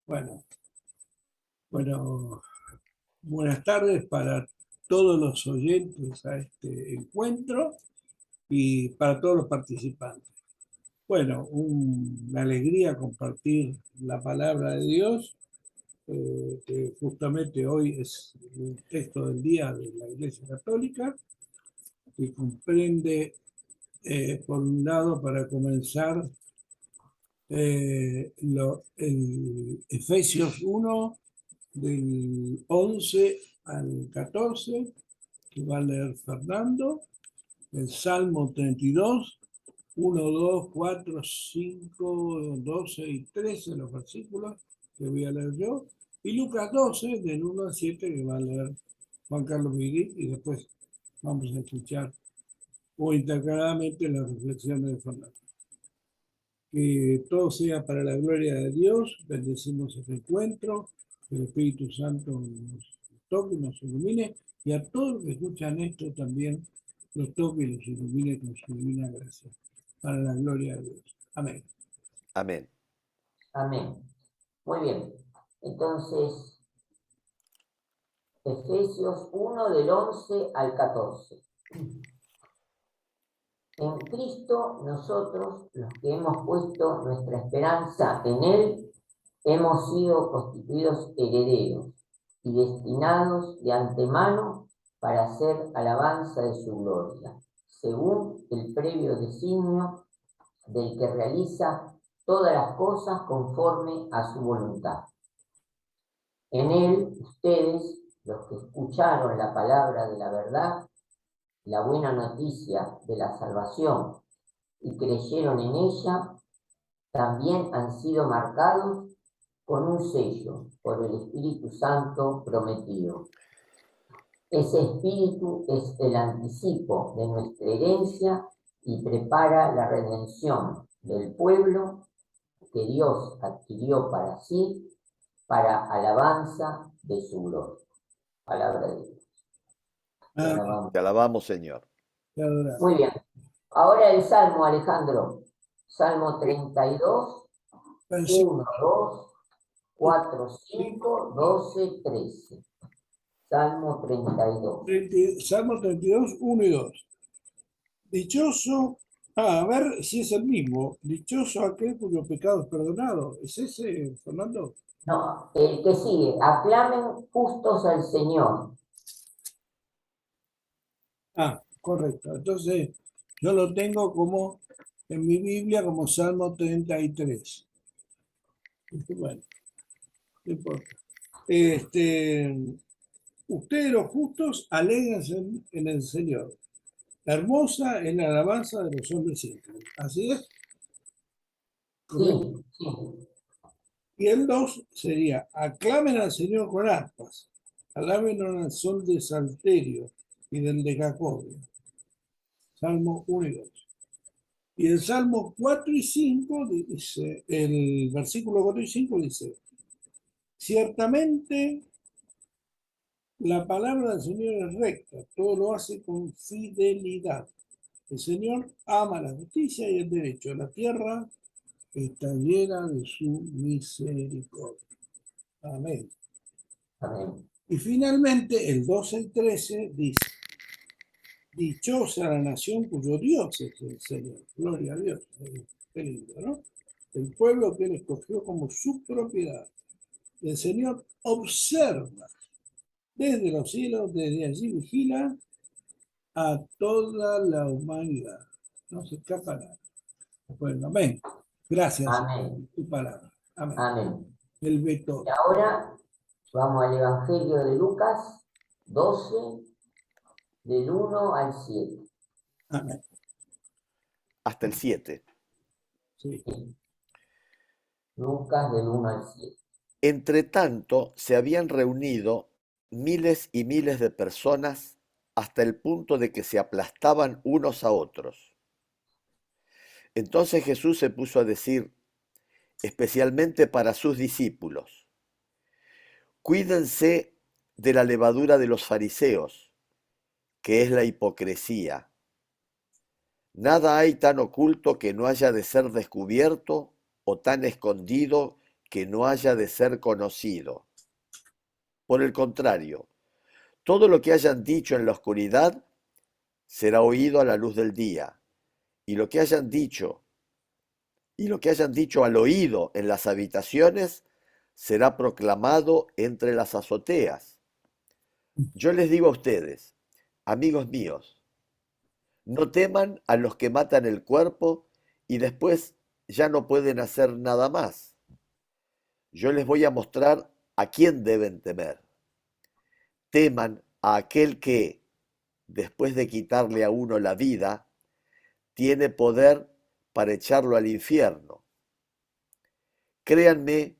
Bueno, bueno, buenas tardes para todos los oyentes a este encuentro y para todos los participantes. Bueno, una alegría compartir la palabra de Dios, que justamente hoy es el texto del día de la Iglesia Católica, que comprende, por un lado, para comenzar, el Efesios 1, del 11 al 14, que va a leer Fernando, el Salmo 32, 1, 2, 4, 5, 12 y 13, los versículos que voy a leer yo, y Lucas 12, del 1 al 7, que va a leer Juan Carlos Miguel, y después vamos a escuchar o intercaladamente las reflexiones de Fernando. Que todo sea para la gloria de Dios. Bendecimos este encuentro, que el Espíritu Santo nos toque, nos ilumine, y a todos los que escuchan esto también los toque y los ilumine con su divina gracia, para la gloria de Dios. Amén. Amén. Amén. Muy bien. Entonces, Efesios 1 del 11 al 14. En Cristo nosotros, los que hemos puesto nuestra esperanza en Él, hemos sido constituidos herederos y destinados de antemano para hacer alabanza de su gloria, según el previo designio del que realiza todas las cosas conforme a su voluntad. En Él, ustedes, los que escucharon la palabra de la verdad, la buena noticia de la salvación, y creyeron en ella, también han sido marcados con un sello por el Espíritu Santo prometido. Ese Espíritu es el anticipo de nuestra herencia y prepara la redención del pueblo que Dios adquirió para sí, para alabanza de su gloria. Palabra de Dios. Te alabamos. Te alabamos, Señor. Te adoramos. Muy bien. Ahora el Salmo, Alejandro. Salmo 32, 1, 2, 4, 5, 12, 13. Salmo 32. Salmo 32, 1 y 2. Dichoso, a ver si es el mismo. Dichoso aquel cuyo pecado es perdonado. ¿Es ese, Fernando? No, el que sigue. Aclamen justos al Señor. Ah, correcto. Entonces, yo lo tengo como en mi Biblia como Salmo 33. Bueno, no importa. Ustedes los justos alégrense en el Señor. Hermosa es la alabanza de los hombres simples. ¿Así es? Correcto. Sí, sí. Y el 2 sería, aclamen al Señor con arpas, alaben al sol de salterio y del decacobio. Salmo 1 y 2. Y el Salmo 4 y 5 dice, el versículo 4 y 5 dice, ciertamente la palabra del Señor es recta, todo lo hace con fidelidad. El Señor ama la justicia y el derecho. La tierra está llena de su misericordia. Amén. Amén. Y finalmente el 12 y 13 dice, dichosa la nación cuyo Dios es el Señor. Gloria a Dios. Qué lindo, ¿no? El pueblo que él escogió como su propiedad. El Señor observa desde los cielos, desde allí vigila a toda la humanidad. No se escapa nada. Bueno, amén. Gracias Amén. por tu palabra. Amén. Amén. El veto. Y ahora vamos al Evangelio de Lucas 12, del 1 al 7. Amén. Hasta el 7. Sí. Sí. Lucas del 1 al 7. Entre tanto, se habían reunido miles y miles de personas hasta el punto de que se aplastaban unos a otros. Entonces Jesús se puso a decir, especialmente para sus discípulos, cuídense de la levadura de los fariseos, que es la hipocresía. Nada hay tan oculto que no haya de ser descubierto o tan escondido que no haya de ser conocido. Por el contrario, todo lo que hayan dicho en la oscuridad será oído a la luz del día, y lo que hayan dicho al oído en las habitaciones será proclamado entre las azoteas. Yo les digo a ustedes, amigos míos, no teman a los que matan el cuerpo y después ya no pueden hacer nada más. Yo les voy a mostrar a quién deben temer. Teman a aquel que, después de quitarle a uno la vida, tiene poder para echarlo al infierno. Créanme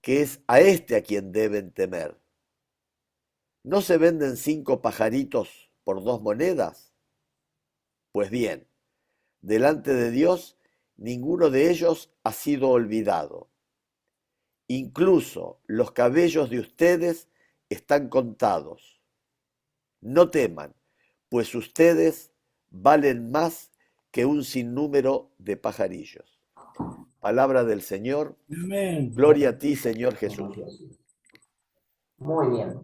que es a este a quien deben temer. ¿No se venden 5 pajaritos por 2 monedas? Pues bien, delante de Dios ninguno de ellos ha sido olvidado. Incluso los cabellos de ustedes están contados. No teman, pues ustedes valen más que un sinnúmero de pajarillos. Palabra del Señor. Amén. Gloria a ti, Señor Jesús. Muy bien.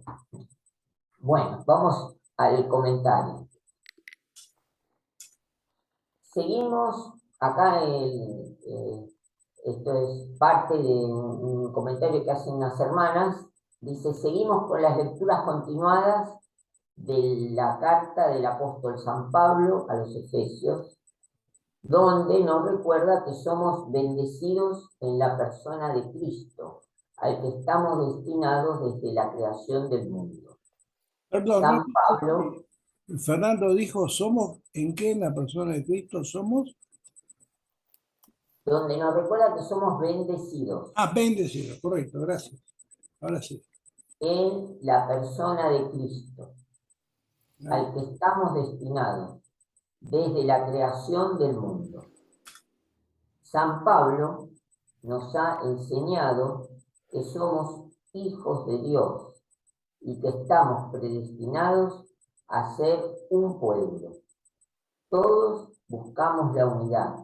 Bueno, vamos al comentario. Seguimos acá, esto es parte de un comentario que hacen unas hermanas. Dice, seguimos con las lecturas continuadas de la carta del apóstol San Pablo a los Efesios, donde nos recuerda que somos bendecidos en la persona de Cristo, al que estamos destinados desde la creación del mundo. Perdón, San Pablo, Fernando dijo, ¿somos en qué en la persona de Cristo somos? donde nos recuerda que somos bendecidos Ah, bendecidos, correcto, gracias. Ahora sí. en la persona de Cristo, al que estamos destinados desde la creación del mundo. San Pablo nos ha enseñado que somos hijos de Dios y que estamos predestinados a ser un pueblo. Todos buscamos la unidad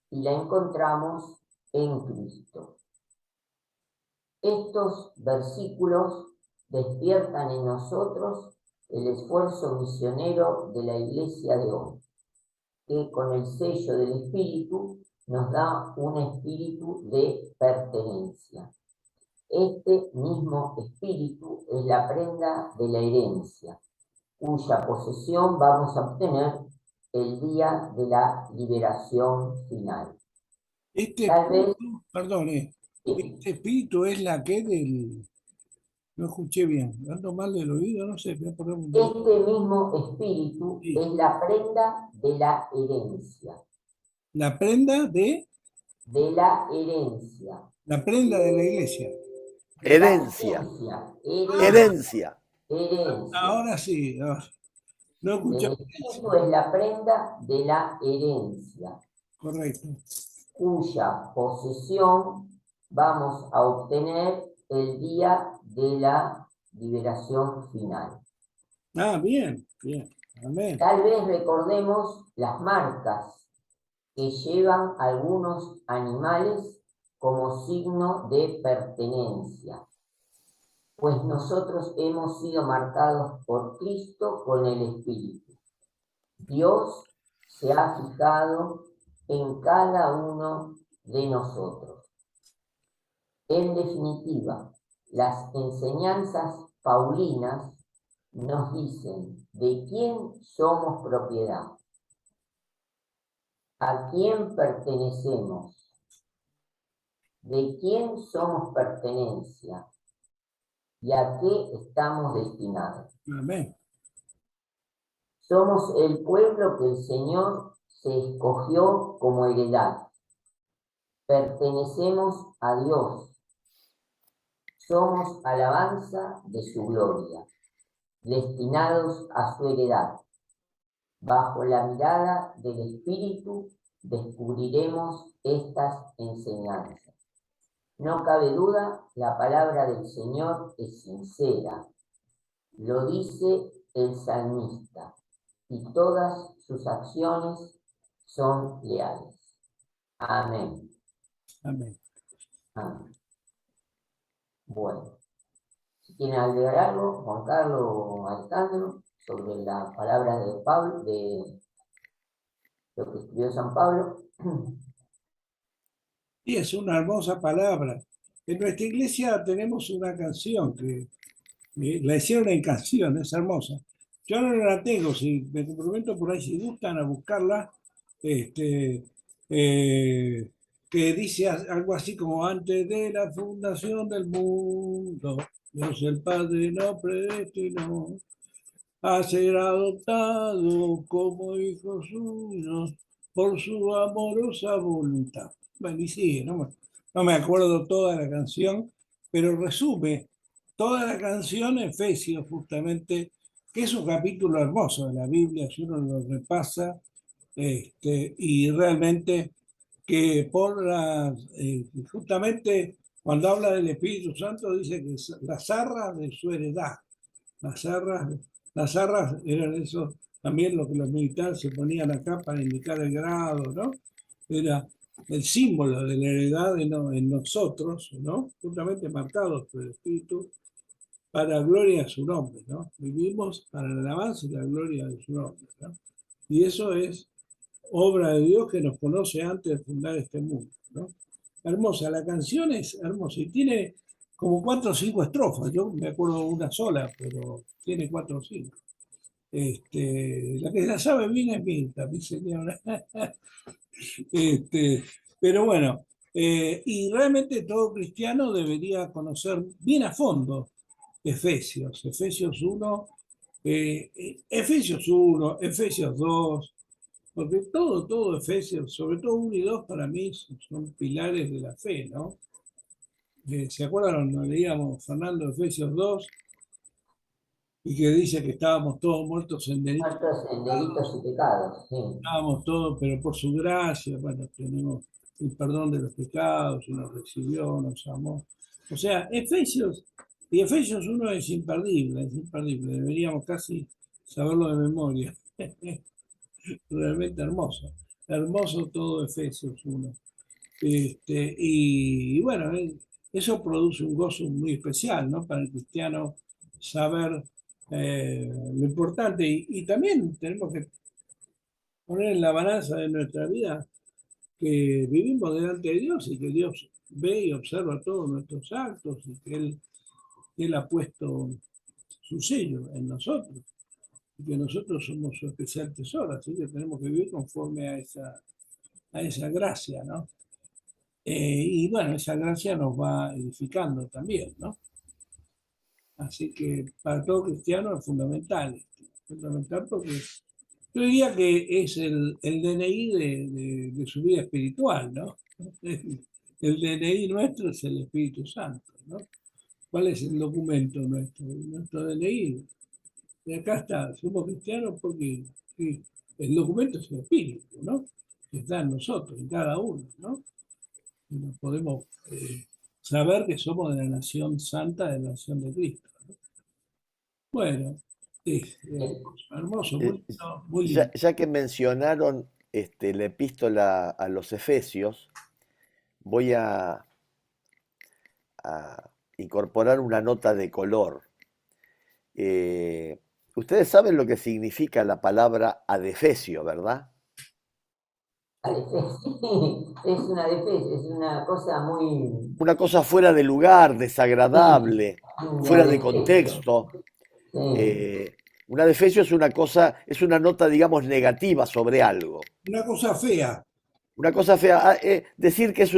y la encontramos en Cristo. Estos versículos despiertan en nosotros el esfuerzo misionero de la Iglesia de hoy, que con el sello del Espíritu nos da un espíritu de pertenencia. Este mismo espíritu es la prenda de la herencia, cuya posesión vamos a obtener el día de la liberación final. Este Tal vez, espíritu, perdón, este espíritu es la que del... No escuché bien, ando mal del oído, no sé, voy a poner un... este mismo espíritu Sí. es la prenda de la herencia. La prenda de... De la herencia. La prenda de la iglesia. De la Herencia. herencia. Herencia. Ahora sí, no El escuché. espíritu es la prenda de la herencia, Correcto. cuya posesión vamos a obtener el día de la liberación final. Ah, bien, bien. Amén. Tal vez recordemos las marcas que llevan algunos animales como signo de pertenencia, pues nosotros hemos sido marcados por Cristo con el Espíritu. Dios se ha fijado en cada uno de nosotros. En definitiva, las enseñanzas paulinas nos dicen de quién somos propiedad, a quién pertenecemos, de quién somos pertenencia y a qué estamos destinados. Amén. Somos el pueblo que el Señor se escogió como heredad. Pertenecemos a Dios. Somos alabanza de su gloria, destinados a su heredad. Bajo la mirada del Espíritu descubriremos estas enseñanzas. No cabe duda, la palabra del Señor es sincera. Lo dice el salmista, y todas sus acciones son leales. Amén. Amén. Amén. Bueno, si quieren agregar algo, Juan Carlos o Alejandro, sobre la palabra de Pablo, de lo que escribió San Pablo. Y es una hermosa palabra. En nuestra iglesia tenemos una canción que la hicieron en canción, es hermosa. Yo no la tengo, si me comprometo por ahí, si gustan a buscarla, este, eh, que dice algo así como antes de la fundación del mundo, Dios el Padre nos predestinó a ser adoptado como hijos suyos por su amorosa voluntad. Bueno, y sigue, no me acuerdo toda la canción, pero resume toda la canción Efesios, justamente, que es un capítulo hermoso de la Biblia, si uno lo repasa, y realmente que justamente cuando habla del Espíritu Santo dice que es las arras de su heredad. Las arras, las arras eran eso, también lo que los militares se ponían acá para indicar el grado, ¿no? Era el símbolo de la heredad en nosotros, ¿no? Justamente marcados por el Espíritu, para gloria de su nombre, ¿no? Vivimos para la alabanza y la gloria de su nombre, ¿no? Y eso es obra de Dios que nos conoce antes de fundar este mundo, ¿no? Hermosa, la canción es hermosa y tiene como 4 o 5 estrofas. Yo me acuerdo de una sola, pero tiene 4 o 5. La que la sabe bien es Mirta, mi señora. Este, pero bueno, y realmente todo cristiano debería conocer bien a fondo Efesios 1, Efesios 1, Efesios 2, porque todo Efesios, sobre todo 1 y 2 para mí son pilares de la fe, ¿no? ¿Se acuerdan cuando leíamos Fernando Efesios 2 y que dice que estábamos todos muertos en delitos? Muertos en delitos y pecados, sí. Estábamos todos, pero por su gracia, bueno, tenemos el perdón de los pecados, y nos recibió, nos amó. O sea, Efesios 1 es imperdible, deberíamos casi saberlo de memoria. Realmente hermoso, hermoso todo Efesios 1. Y bueno, eso produce un gozo muy especial, ¿no? Para el cristiano saber lo importante y también tenemos que poner en la balanza de nuestra vida que vivimos delante de Dios y que Dios ve y observa todos nuestros actos y que Él ha puesto su sello en nosotros y que nosotros somos su especial tesoro, así que tenemos que vivir conforme a esa gracia, ¿no? Y bueno, esa gracia nos va edificando también, ¿no? Así que para todo cristiano es fundamental porque yo diría que es el DNI de su vida espiritual, ¿no? El DNI nuestro es el Espíritu Santo, ¿no? ¿Cuál es el documento nuestro? Nuestro DNI. Y acá está, somos cristianos porque sí, el documento es el Espíritu, ¿no? Que está en nosotros, en cada uno, ¿no? Y nos podemos saber que somos de la nación santa, de la nación de Cristo, ¿no? Bueno, es hermoso, Eh, muy lindo, muy Ya, lindo. ya que mencionaron la epístola a los Efesios, voy a incorporar una nota de color. Eh, Ustedes saben lo que significa la palabra adefesio, ¿verdad? Es una cosa muy, Una cosa fuera de lugar, sí, desagradable, muy fuera de adefesio, contexto. sí, Eh, un adefesio es una cosa, es una nota, digamos, negativa sobre algo. Una cosa fea, Una cosa fea. Decir que es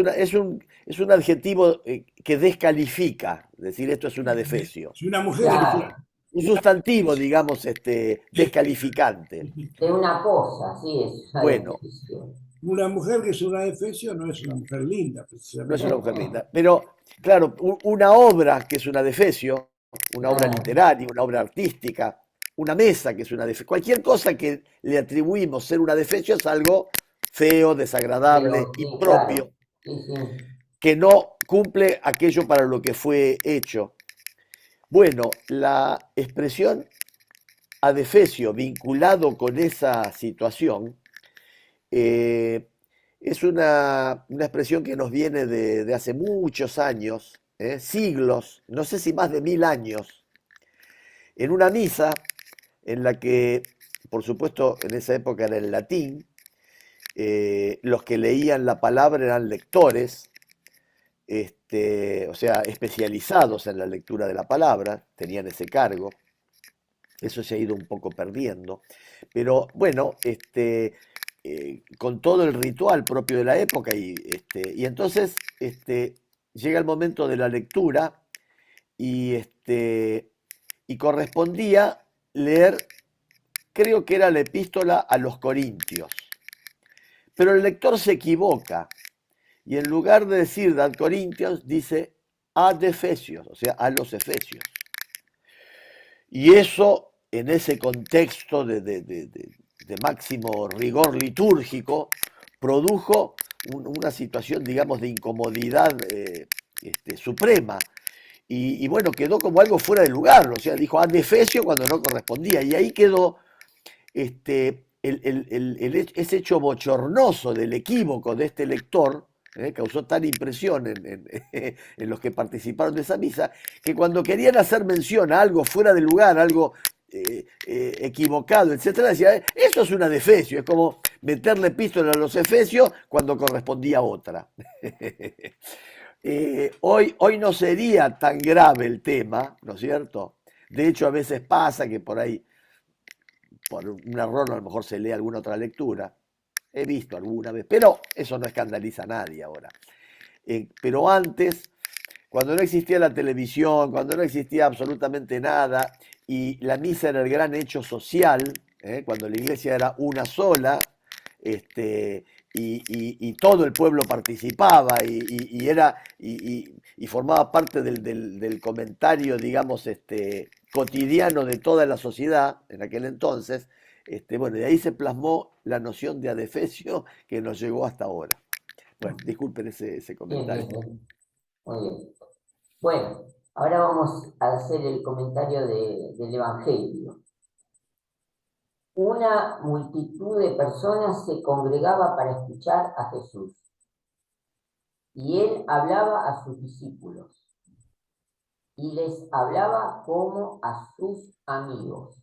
un adjetivo que descalifica. Decir esto es un adefesio. si una mujer es claro, fea, Un una sustantivo, digamos, mujer descalificante. de una cosa, sí, es una Bueno, adefesio. una mujer que es una defesio no es una mujer linda, no es una precisamente. mujer linda. Pero, claro, una obra que es un adefesio, una obra Claro, literaria, una obra artística, una mesa que es una adefesio, cualquier cosa que le atribuimos ser un adefesio es algo feo, desagradable, pero sí, claro, impropio, sí, sí. que no cumple aquello para lo que fue hecho. Bueno, la expresión adefesio vinculado con esa situación eh, es una expresión que nos viene de hace muchos años siglos, no sé si más de 1000 años, en una misa en la que, por supuesto, en esa época era el latín, los que leían la palabra eran lectores, o sea, especializados en la lectura de la palabra, tenían ese cargo. Eso se ha ido un poco perdiendo. Pero bueno, con todo el ritual propio de la época, y entonces llega el momento de la lectura y correspondía leer, creo que era la epístola a los Corintios. Pero el lector se equivoca y en lugar de decir ad Corintios, dice ad Efesios, o sea, a los Efesios. Y eso, en ese contexto de máximo rigor litúrgico, produjo una situación, digamos, de incomodidad suprema. Y bueno, quedó como algo fuera de lugar, o sea, dijo ad Efesio cuando no correspondía. Y ahí quedó ese hecho bochornoso del equívoco de este lector, causó tal impresión en los que participaron de esa misa, que cuando querían hacer mención a algo fuera de lugar, algo equivocado, etcétera, decía, eso es una de Efesios, es como meterle epístola a los Efesios cuando correspondía a otra. Hoy no sería tan grave el tema, ¿no es cierto? De hecho, a veces pasa que por ahí, por un error, a lo mejor se lee alguna otra lectura. He visto alguna vez, pero eso no escandaliza a nadie ahora. Pero antes, cuando no existía la televisión, cuando no existía absolutamente nada, y la misa era el gran hecho social, cuando la iglesia era una sola, y todo el pueblo participaba y formaba parte del comentario, digamos, cotidiano de toda la sociedad en aquel entonces. Bueno, de ahí se plasmó la noción de adefesio que nos llegó hasta ahora. Bueno, disculpen ese Bien, comentario. bien, bien. Muy bien. Bueno, ahora vamos a hacer el comentario del Evangelio. Una multitud de personas se congregaba para escuchar a Jesús, y él hablaba a sus discípulos, y les hablaba como a sus amigos.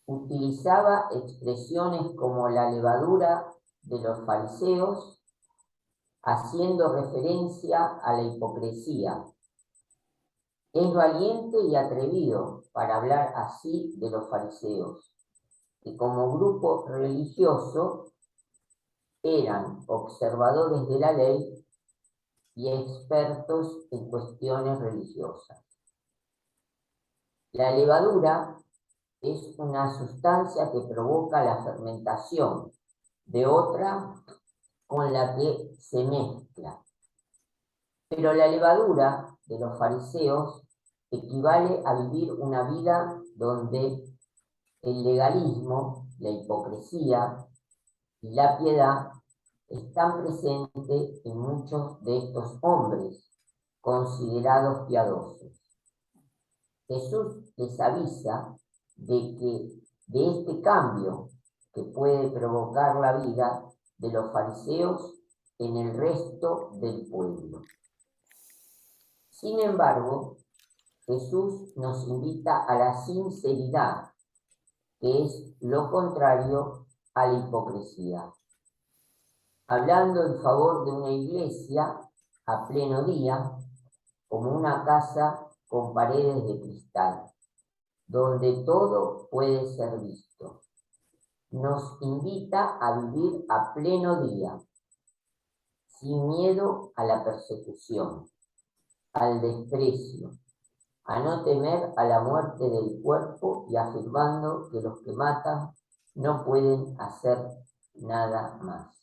Utilizaba expresiones como la levadura de los fariseos, haciendo referencia a la hipocresía. Es valiente y atrevido para hablar así de los fariseos, que como grupo religioso eran observadores de la ley y expertos en cuestiones religiosas. La levadura es una sustancia que provoca la fermentación de otra con la que se mezcla. Pero la levadura de los fariseos equivale a vivir una vida donde el legalismo, la hipocresía y la piedad están presentes en muchos de estos hombres considerados piadosos. Jesús les avisa de este cambio que puede provocar la vida de los fariseos en el resto del pueblo. Sin embargo, Jesús nos invita a la sinceridad, que es lo contrario a la hipocresía. Hablando en favor de una iglesia a pleno día, como una casa con paredes de cristal, donde todo puede ser visto. Nos invita a vivir a pleno día, sin miedo a la persecución, al desprecio, a no temer a la muerte del cuerpo y afirmando que los que matan no pueden hacer nada más.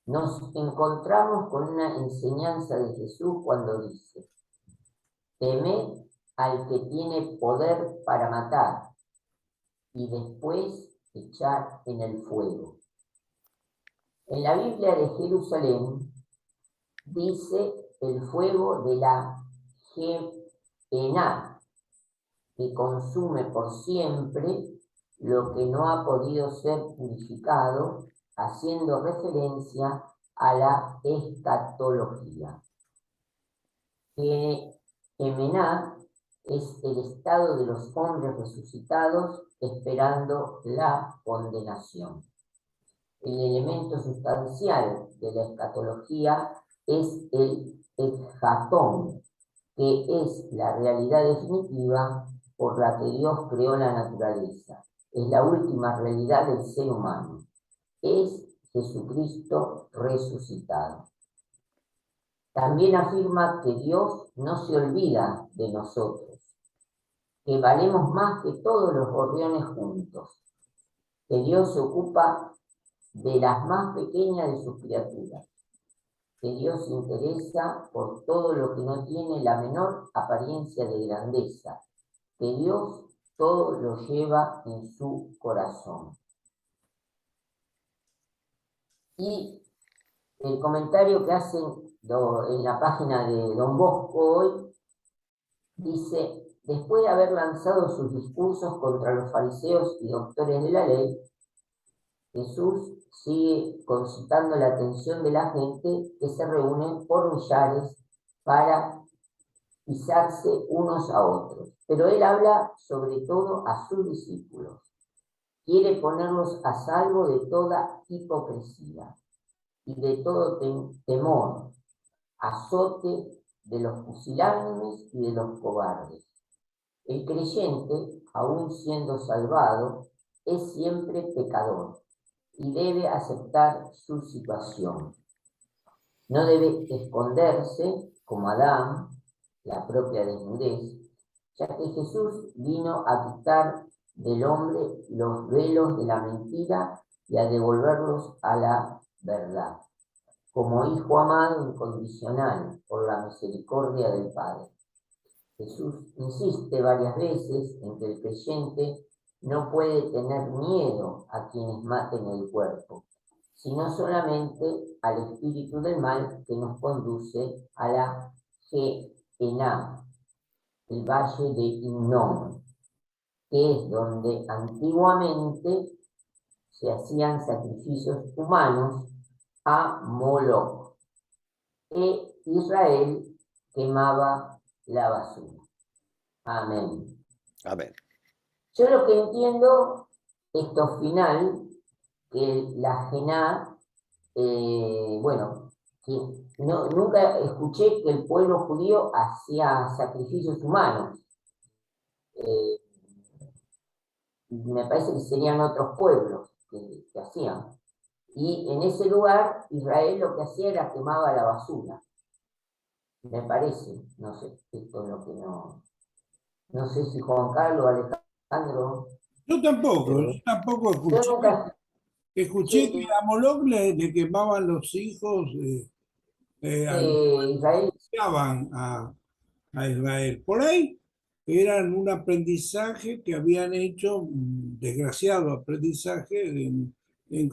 Nos encontramos con una enseñanza de Jesús cuando dice: temed al que tiene poder para matar y después echar en el fuego. En la Biblia de Jerusalén dice el fuego de la Gehenna, que consume por siempre lo que no ha podido ser purificado, haciendo referencia a la escatología. que Emená es el estado de los hombres resucitados esperando la condenación. El elemento sustancial de la escatología es el eschatón, que es la realidad definitiva por la que Dios creó la naturaleza. Es la última realidad del ser humano. Es Jesucristo resucitado. También afirma que Dios no se olvida de nosotros, que valemos más que todos los gorriones juntos, que Dios se ocupa de las más pequeñas de sus criaturas, que Dios se interesa por todo lo que no tiene la menor apariencia de grandeza, que Dios todo lo lleva en su corazón. Y el comentario que hacen en la página de Don Bosco hoy dice: después de haber lanzado sus discursos contra los fariseos y doctores de la ley, Jesús sigue concitando la atención de la gente, que se reúne por millares para pisarse unos a otros. Pero él habla sobre todo a sus discípulos. Quiere ponerlos a salvo de toda hipocresía y de todo temor, azote de los pusilánimes y de los cobardes. El creyente, aun siendo salvado, es siempre pecador y debe aceptar su situación. No debe esconderse, como Adán, la propia desnudez, ya que Jesús vino a quitar del hombre los velos de la mentira y a devolverlos a la verdad, como hijo amado incondicional por la misericordia del Padre. Jesús insiste varias veces en que el creyente no puede tener miedo a quienes maten el cuerpo, sino solamente al espíritu del mal que nos conduce a la Gehenna, el valle de Hinnom, que es donde antiguamente se hacían sacrificios humanos a Moloch, e Israel quemaba la basura. Amén. Amén. Yo lo que entiendo, esto final, que la Gehenna, bueno, que nunca escuché que el pueblo judío hacía sacrificios humanos. Me parece que serían otros pueblos que hacían. Y en ese lugar, Israel lo que hacía era quemaba la basura. Me parece, no sé, esto es lo que no sé si Juan Carlos o Alejandro, Yo tampoco yo escuché. nunca, Escuché que sí, a Moloch le quemaban los hijos, Israel, anunciaban a Israel. Por ahí eran un aprendizaje que habían hecho, un desgraciado aprendizaje en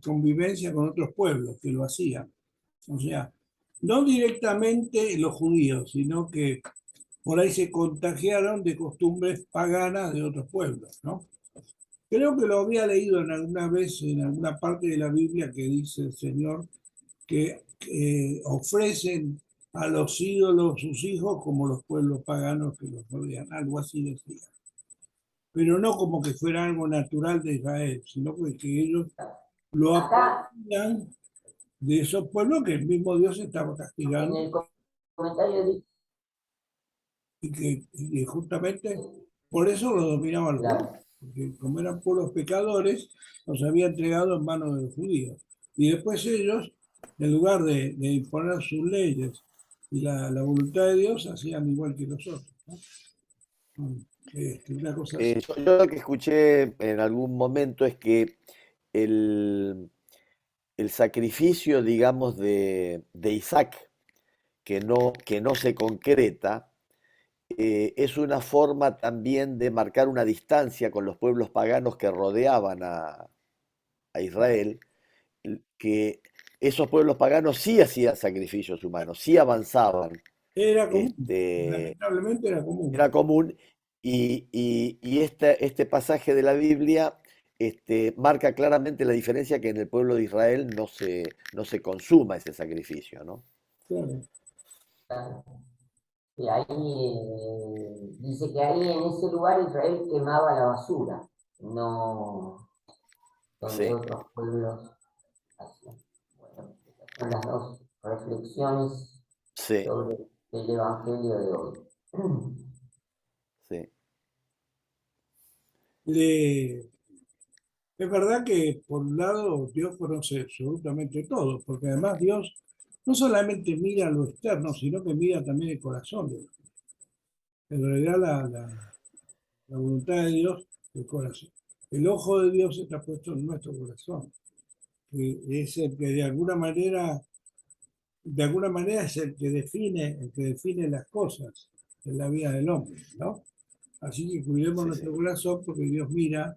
convivencia con otros pueblos que lo hacían. O sea, no directamente los judíos, sino que por ahí se contagiaron de costumbres paganas de otros pueblos, ¿no? Creo que lo había leído en alguna vez en alguna parte de la Biblia que dice el Señor que ofrecen a los ídolos sus hijos como los pueblos paganos que los rodean, algo así decía. Pero no como que fuera algo natural de Israel, sino que ellos lo acá aprendían de esos pueblos que el mismo Dios estaba en castigando el comentario dice, y justamente por eso lo dominaban los romanos, claro, porque como eran pueblos pecadores, los había entregado en manos de los judíos. Y después ellos, en lugar de imponer sus leyes y la voluntad de Dios, hacían igual que nosotros, ¿no? Una cosa así. Yo lo que escuché en algún momento es que el, el sacrificio, digamos, de Isaac, que no se concreta, es una forma también de marcar una distancia con los pueblos paganos que rodeaban a Israel, que esos pueblos paganos sí hacían sacrificios humanos, sí avanzaban. Era común, Este, lamentablemente era común. era común y este pasaje de la Biblia marca claramente la diferencia que en el pueblo de Israel no se consuma ese sacrificio, ¿no? Claro. Claro. Y ahí dice que ahí en ese lugar Israel quemaba la basura, no donde Sí, otros pueblos hacían. Bueno, estas son las dos reflexiones sí, sobre el Evangelio de hoy. sí, Le- Es verdad que por un lado Dios conoce absolutamente todo, porque además Dios no solamente mira lo externo, sino que mira también el corazón de Dios. En realidad la voluntad de Dios, el corazón. El ojo de Dios está puesto en nuestro corazón, que es el que de alguna manera es el que define las cosas en la vida del hombre, ¿no? Así que cuidemos sí, nuestro sí, corazón porque Dios mira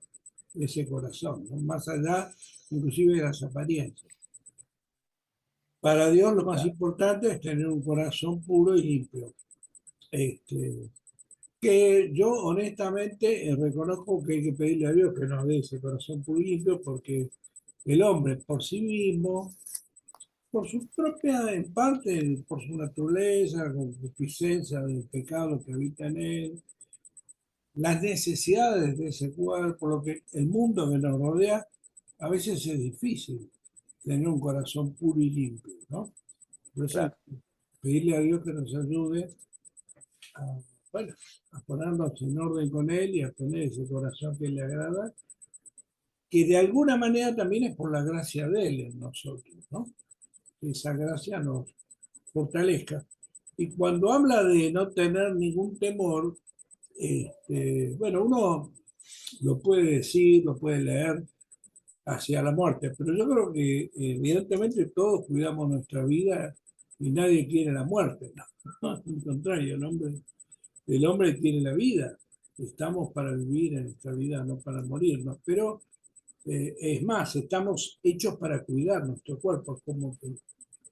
ese corazón, ¿no? Más allá inclusive de las apariencias. Para Dios lo más claro, importante es tener un corazón puro y limpio. Este, que yo honestamente reconozco que hay que pedirle a Dios que nos dé ese corazón puro y limpio porque el hombre por sí mismo, por su propia, en parte, por su naturaleza, concupiscencia del pecado que habita en él, las necesidades de ese cuerpo, lo que el mundo que nos rodea, a veces es difícil tener un corazón puro y limpio, ¿no? Por eso claro, pedirle a Dios que nos ayude a, bueno, a ponernos en orden con Él y a tener ese corazón que le agrada, que de alguna manera también es por la gracia de Él en nosotros, ¿no? Que esa gracia nos fortalezca. Y cuando habla de no tener ningún temor, bueno, uno lo puede decir, lo puede leer hacia la muerte, pero yo creo que evidentemente todos cuidamos nuestra vida y nadie quiere la muerte, ¿no? Al contrario, el hombre quiere la vida. Estamos para vivir en esta vida, no para morirnos. Pero es más, estamos hechos para cuidar nuestro cuerpo, como que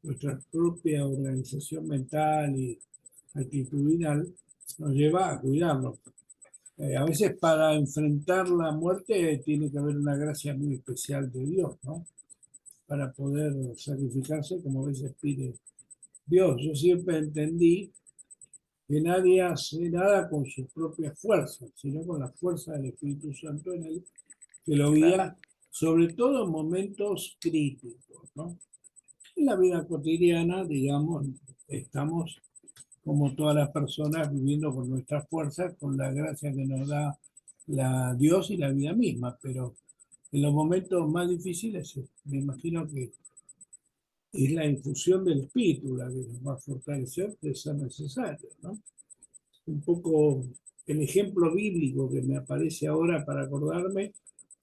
nuestra propia organización mental y actitudinal nos lleva a cuidarnos. A veces para enfrentar la muerte tiene que haber una gracia muy especial de Dios, ¿no? Para poder sacrificarse como a veces pide Dios. Yo siempre entendí que nadie hace nada con sus propias fuerzas, sino con la fuerza del Espíritu Santo en él, que lo claro, guía sobre todo en momentos críticos, ¿no? En la vida cotidiana, digamos, estamos como todas las personas viviendo con nuestras fuerzas, con la gracia que nos da Dios y la vida misma, pero en los momentos más difíciles me imagino que es la infusión del Espíritu la que nos va a fortalecer de ser necesario, ¿no? Un poco el ejemplo bíblico que me aparece ahora para acordarme,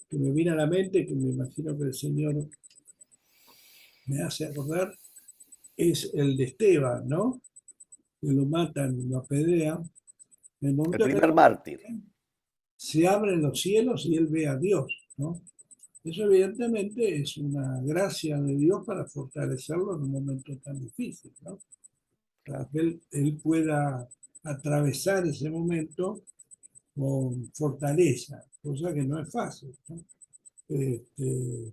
que me viene a la mente, que me imagino que el Señor me hace acordar, es el de Esteban, ¿no? Que lo matan, lo apedrean. En el el momento que primer mártir, se abren los cielos y él ve a Dios, ¿no? Eso evidentemente es una gracia de Dios para fortalecerlo en un momento tan difícil, ¿no? Para que él pueda atravesar ese momento con fortaleza, cosa que no es fácil, ¿no? Este,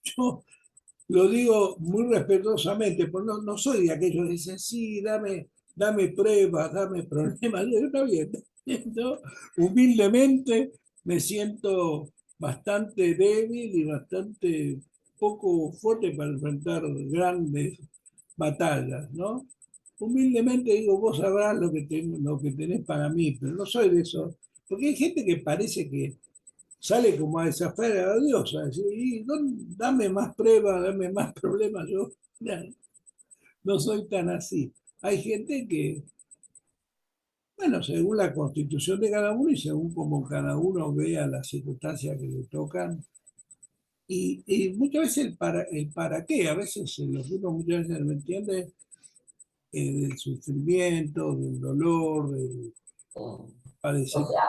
yo lo digo muy respetuosamente, porque no soy de aquellos que dicen, sí, dame pruebas, dame problemas. Yo, está bien, ¿no? Humildemente me siento bastante débil y bastante poco fuerte para enfrentar grandes batallas, ¿no? Humildemente digo, vos sabrás lo que tenés para mí, pero no soy de eso. Porque hay gente que parece que sale como a desafiar a Dios, a decir, dame más pruebas, dame más problemas, yo no soy tan así. Hay gente que, bueno, según la constitución de cada uno y según como cada uno vea las circunstancias que le tocan, y muchas veces el para qué, a veces lo que uno muchas veces no entiende del sufrimiento, del dolor, del O padecimiento. sea,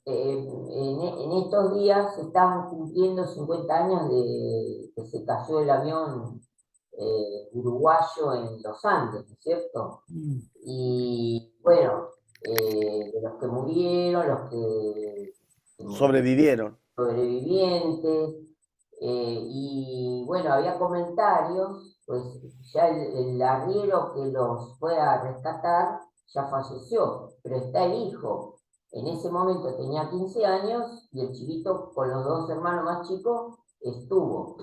en estos días se estaban cumpliendo 50 años de que se cayó el avión uruguayo en los Andes, ¿no es cierto? Y bueno, de los que murieron, los que sobrevivieron, sobrevivientes, Y bueno, había comentarios, pues ya el arriero que los fue a rescatar ya falleció, pero está el hijo. En ese momento tenía 15 años y el chiquito con los dos hermanos más chicos estuvo.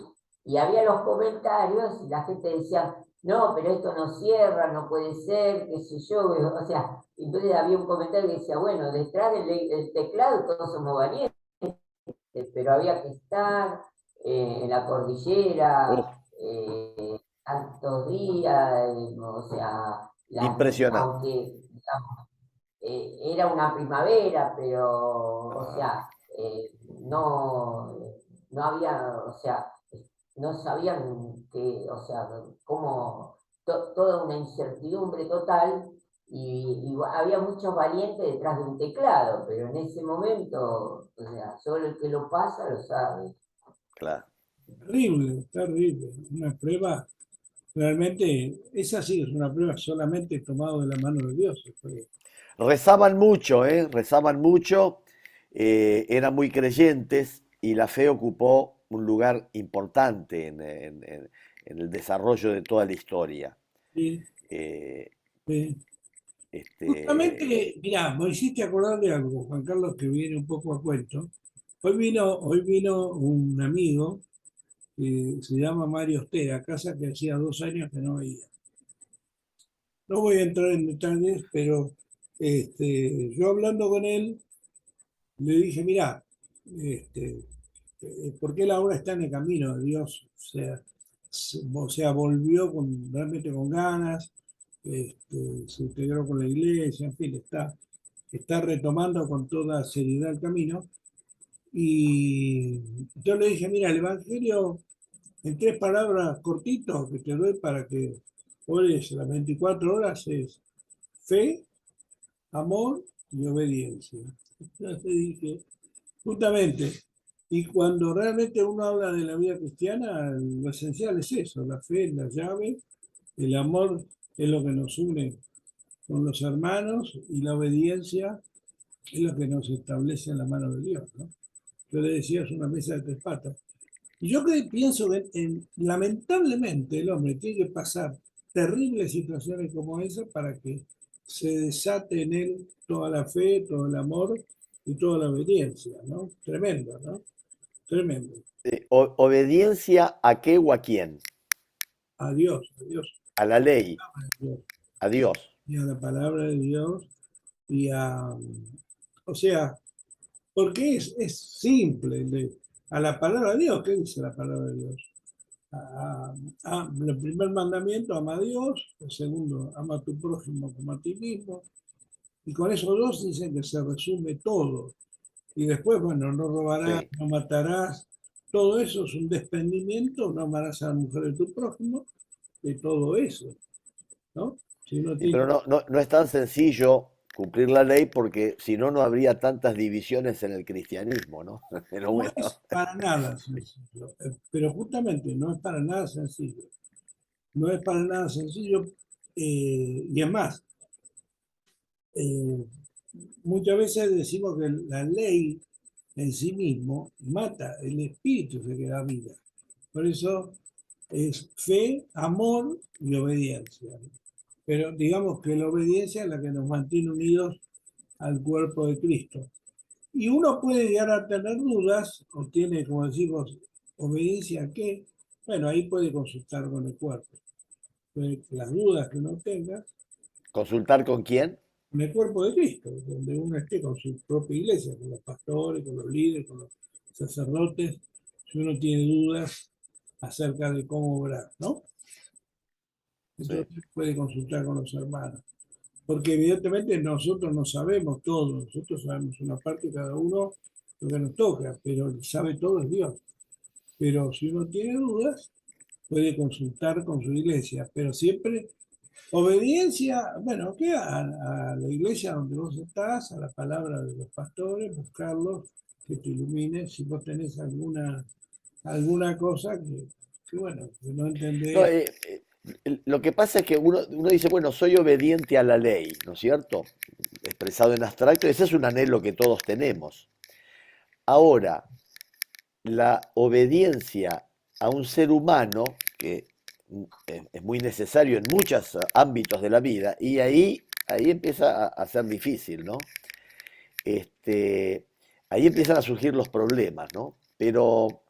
Y había los comentarios y la gente decía, no, pero esto no cierra, no puede ser, qué sé yo. O sea, entonces había un comentario que decía, bueno, detrás del teclado todos somos valientes, pero había que estar en la Uf, cordillera tantos días, o sea, impresionante. aunque digamos, era una primavera, pero, o Ah, sea, no, no había, o sea, no sabían que, o sea, cómo, toda una incertidumbre total, y había muchos valientes detrás de un teclado, pero en ese momento, o sea, solo el que lo pasa lo sabe. claro. Terrible, terrible. Una prueba, realmente, esa sí es una prueba solamente tomado de la mano de Dios. Fue. Rezaban mucho, ¿eh? Rezaban mucho, eran muy creyentes y la fe ocupó un lugar importante en el desarrollo de toda la historia. Sí, Eh, sí. este, Justamente, mirá, me hiciste acordar de algo, Juan Carlos, que viene un poco a cuento. Hoy vino un amigo que se llama Mario Ostera, a casa que hacía 2 años que no veía. No voy a entrar en detalles, pero yo hablando con él, le dije, mirá, este, ¿por qué la obra está en el camino de Dios? O sea, volvió realmente con ganas, se integró con la iglesia, en fin, está retomando con toda seriedad el camino. Y yo le dije, mira, el Evangelio en 3 palabras cortitos que te doy para que ores las 24 horas es fe, amor y obediencia. Entonces dije, justamente, y cuando realmente uno habla de la vida cristiana, lo esencial es eso, la fe es la llave, el amor es lo que nos une con los hermanos y la obediencia es lo que nos establece en la mano de Dios, ¿no? Yo le decía, es una mesa de 3 patas. Y yo pienso que lamentablemente el hombre tiene que pasar terribles situaciones como esa para que se desate en él toda la fe, todo el amor y toda la obediencia, ¿no? Tremendo, ¿no? Tremendo. obediencia a qué o a quién, A Dios, a la ley, a Dios, a Dios. y a la palabra de Dios, y o sea, porque es simple, a la palabra de Dios, ¿qué dice la palabra de Dios? El primer mandamiento, ama a Dios. El segundo, ama a tu prójimo como a ti mismo. Y con esos dos dicen que se resume todo. Y después, bueno, no robarás, Sí. no matarás. Todo eso es un desprendimiento, no amarás a la mujer de tu prójimo, de todo eso, ¿no? Si uno Pero tiene, no es tan sencillo cumplir la ley porque si no, no habría tantas divisiones en el cristianismo, ¿no? Pero no bueno, es para nada sencillo, pero justamente no es para nada sencillo. No es para nada sencillo, y es más, eh, muchas veces decimos que la ley en sí mismo mata, el espíritu se que da vida. Por eso es fe, amor y obediencia. Pero digamos que la obediencia es la que nos mantiene unidos al cuerpo de Cristo. Y uno puede llegar a tener dudas, o tiene, como decimos, obediencia a qué. Bueno, ahí puede consultar con el cuerpo. Las dudas que uno tenga, ¿consultar con quién? en el cuerpo de Cristo, donde uno esté con su propia iglesia, con los pastores, con los líderes, con los sacerdotes, si uno tiene dudas acerca de cómo obrar, ¿no? Sí. Entonces puede consultar con los hermanos. Porque evidentemente nosotros no sabemos todo, nosotros sabemos una parte cada uno lo que nos toca, pero el que sabe todo es Dios. Pero si uno tiene dudas, puede consultar con su iglesia, pero siempre obediencia, bueno, que a la iglesia donde vos estás, a la palabra de los pastores, buscarlos, que te iluminen si vos tenés alguna cosa bueno, que no No, entendés. lo que pasa es que uno dice, bueno, soy obediente a la ley, ¿no es cierto? Expresado en abstracto, ese es un anhelo que todos tenemos. Ahora, la obediencia a un ser humano, que es muy necesario en muchos ámbitos de la vida, y ahí empieza a ser difícil, ¿no? Este, ahí empiezan a surgir los problemas, ¿no? Pero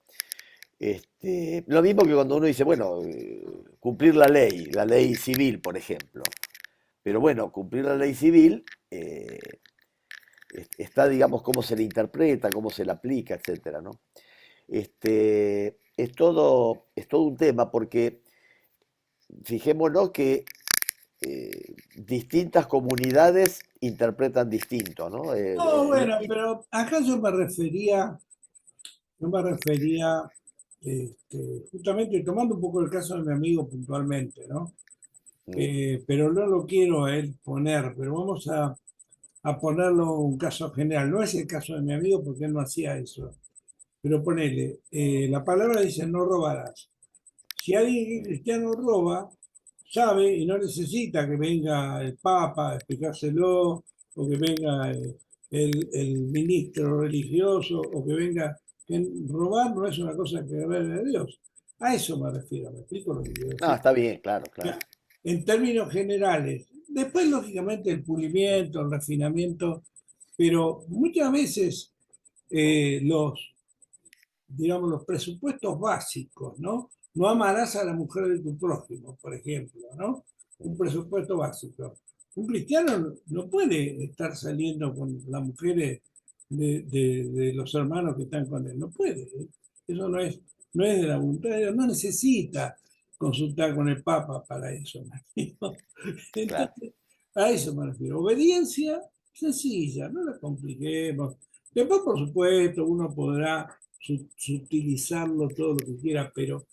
lo mismo que cuando uno dice, bueno, cumplir la ley civil, por ejemplo. Pero bueno, cumplir la ley civil está, digamos, cómo se le interpreta, cómo se le aplica, etcétera, ¿no? Es todo un tema porque fijémonos que distintas comunidades interpretan distinto, ¿no? No, bueno, pero acá yo me refería, justamente tomando un poco el caso de mi amigo puntualmente, ¿no? Mm, Pero no lo quiero a él poner, pero vamos a ponerlo un caso general. No es el caso de mi amigo porque él no hacía eso, pero ponele, la palabra dice no robarás. Si alguien que es mm, cristiano roba, sabe y no necesita que venga el Papa a explicárselo, o que venga el ministro religioso, o que venga. Que robar no es una cosa que agrade a Dios. A eso me refiero, ¿me explico lo que quiero no, decir? está bien, claro, claro. Ya, en términos generales. Después, lógicamente, el pulimiento, el refinamiento, pero muchas veces digamos, los presupuestos básicos, ¿no? No amarás a la mujer de tu prójimo, por ejemplo, ¿no? Un presupuesto básico. Un cristiano no puede estar saliendo con las mujeres de los hermanos que están con él, no puede. Eso no es de la voluntad de Dios, no necesita consultar con el Papa para eso. ¿Me explico? Claro. Entonces, a eso me refiero. Obediencia sencilla, no la compliquemos. Después, por supuesto, uno podrá sutilizarlo todo lo que quiera, pero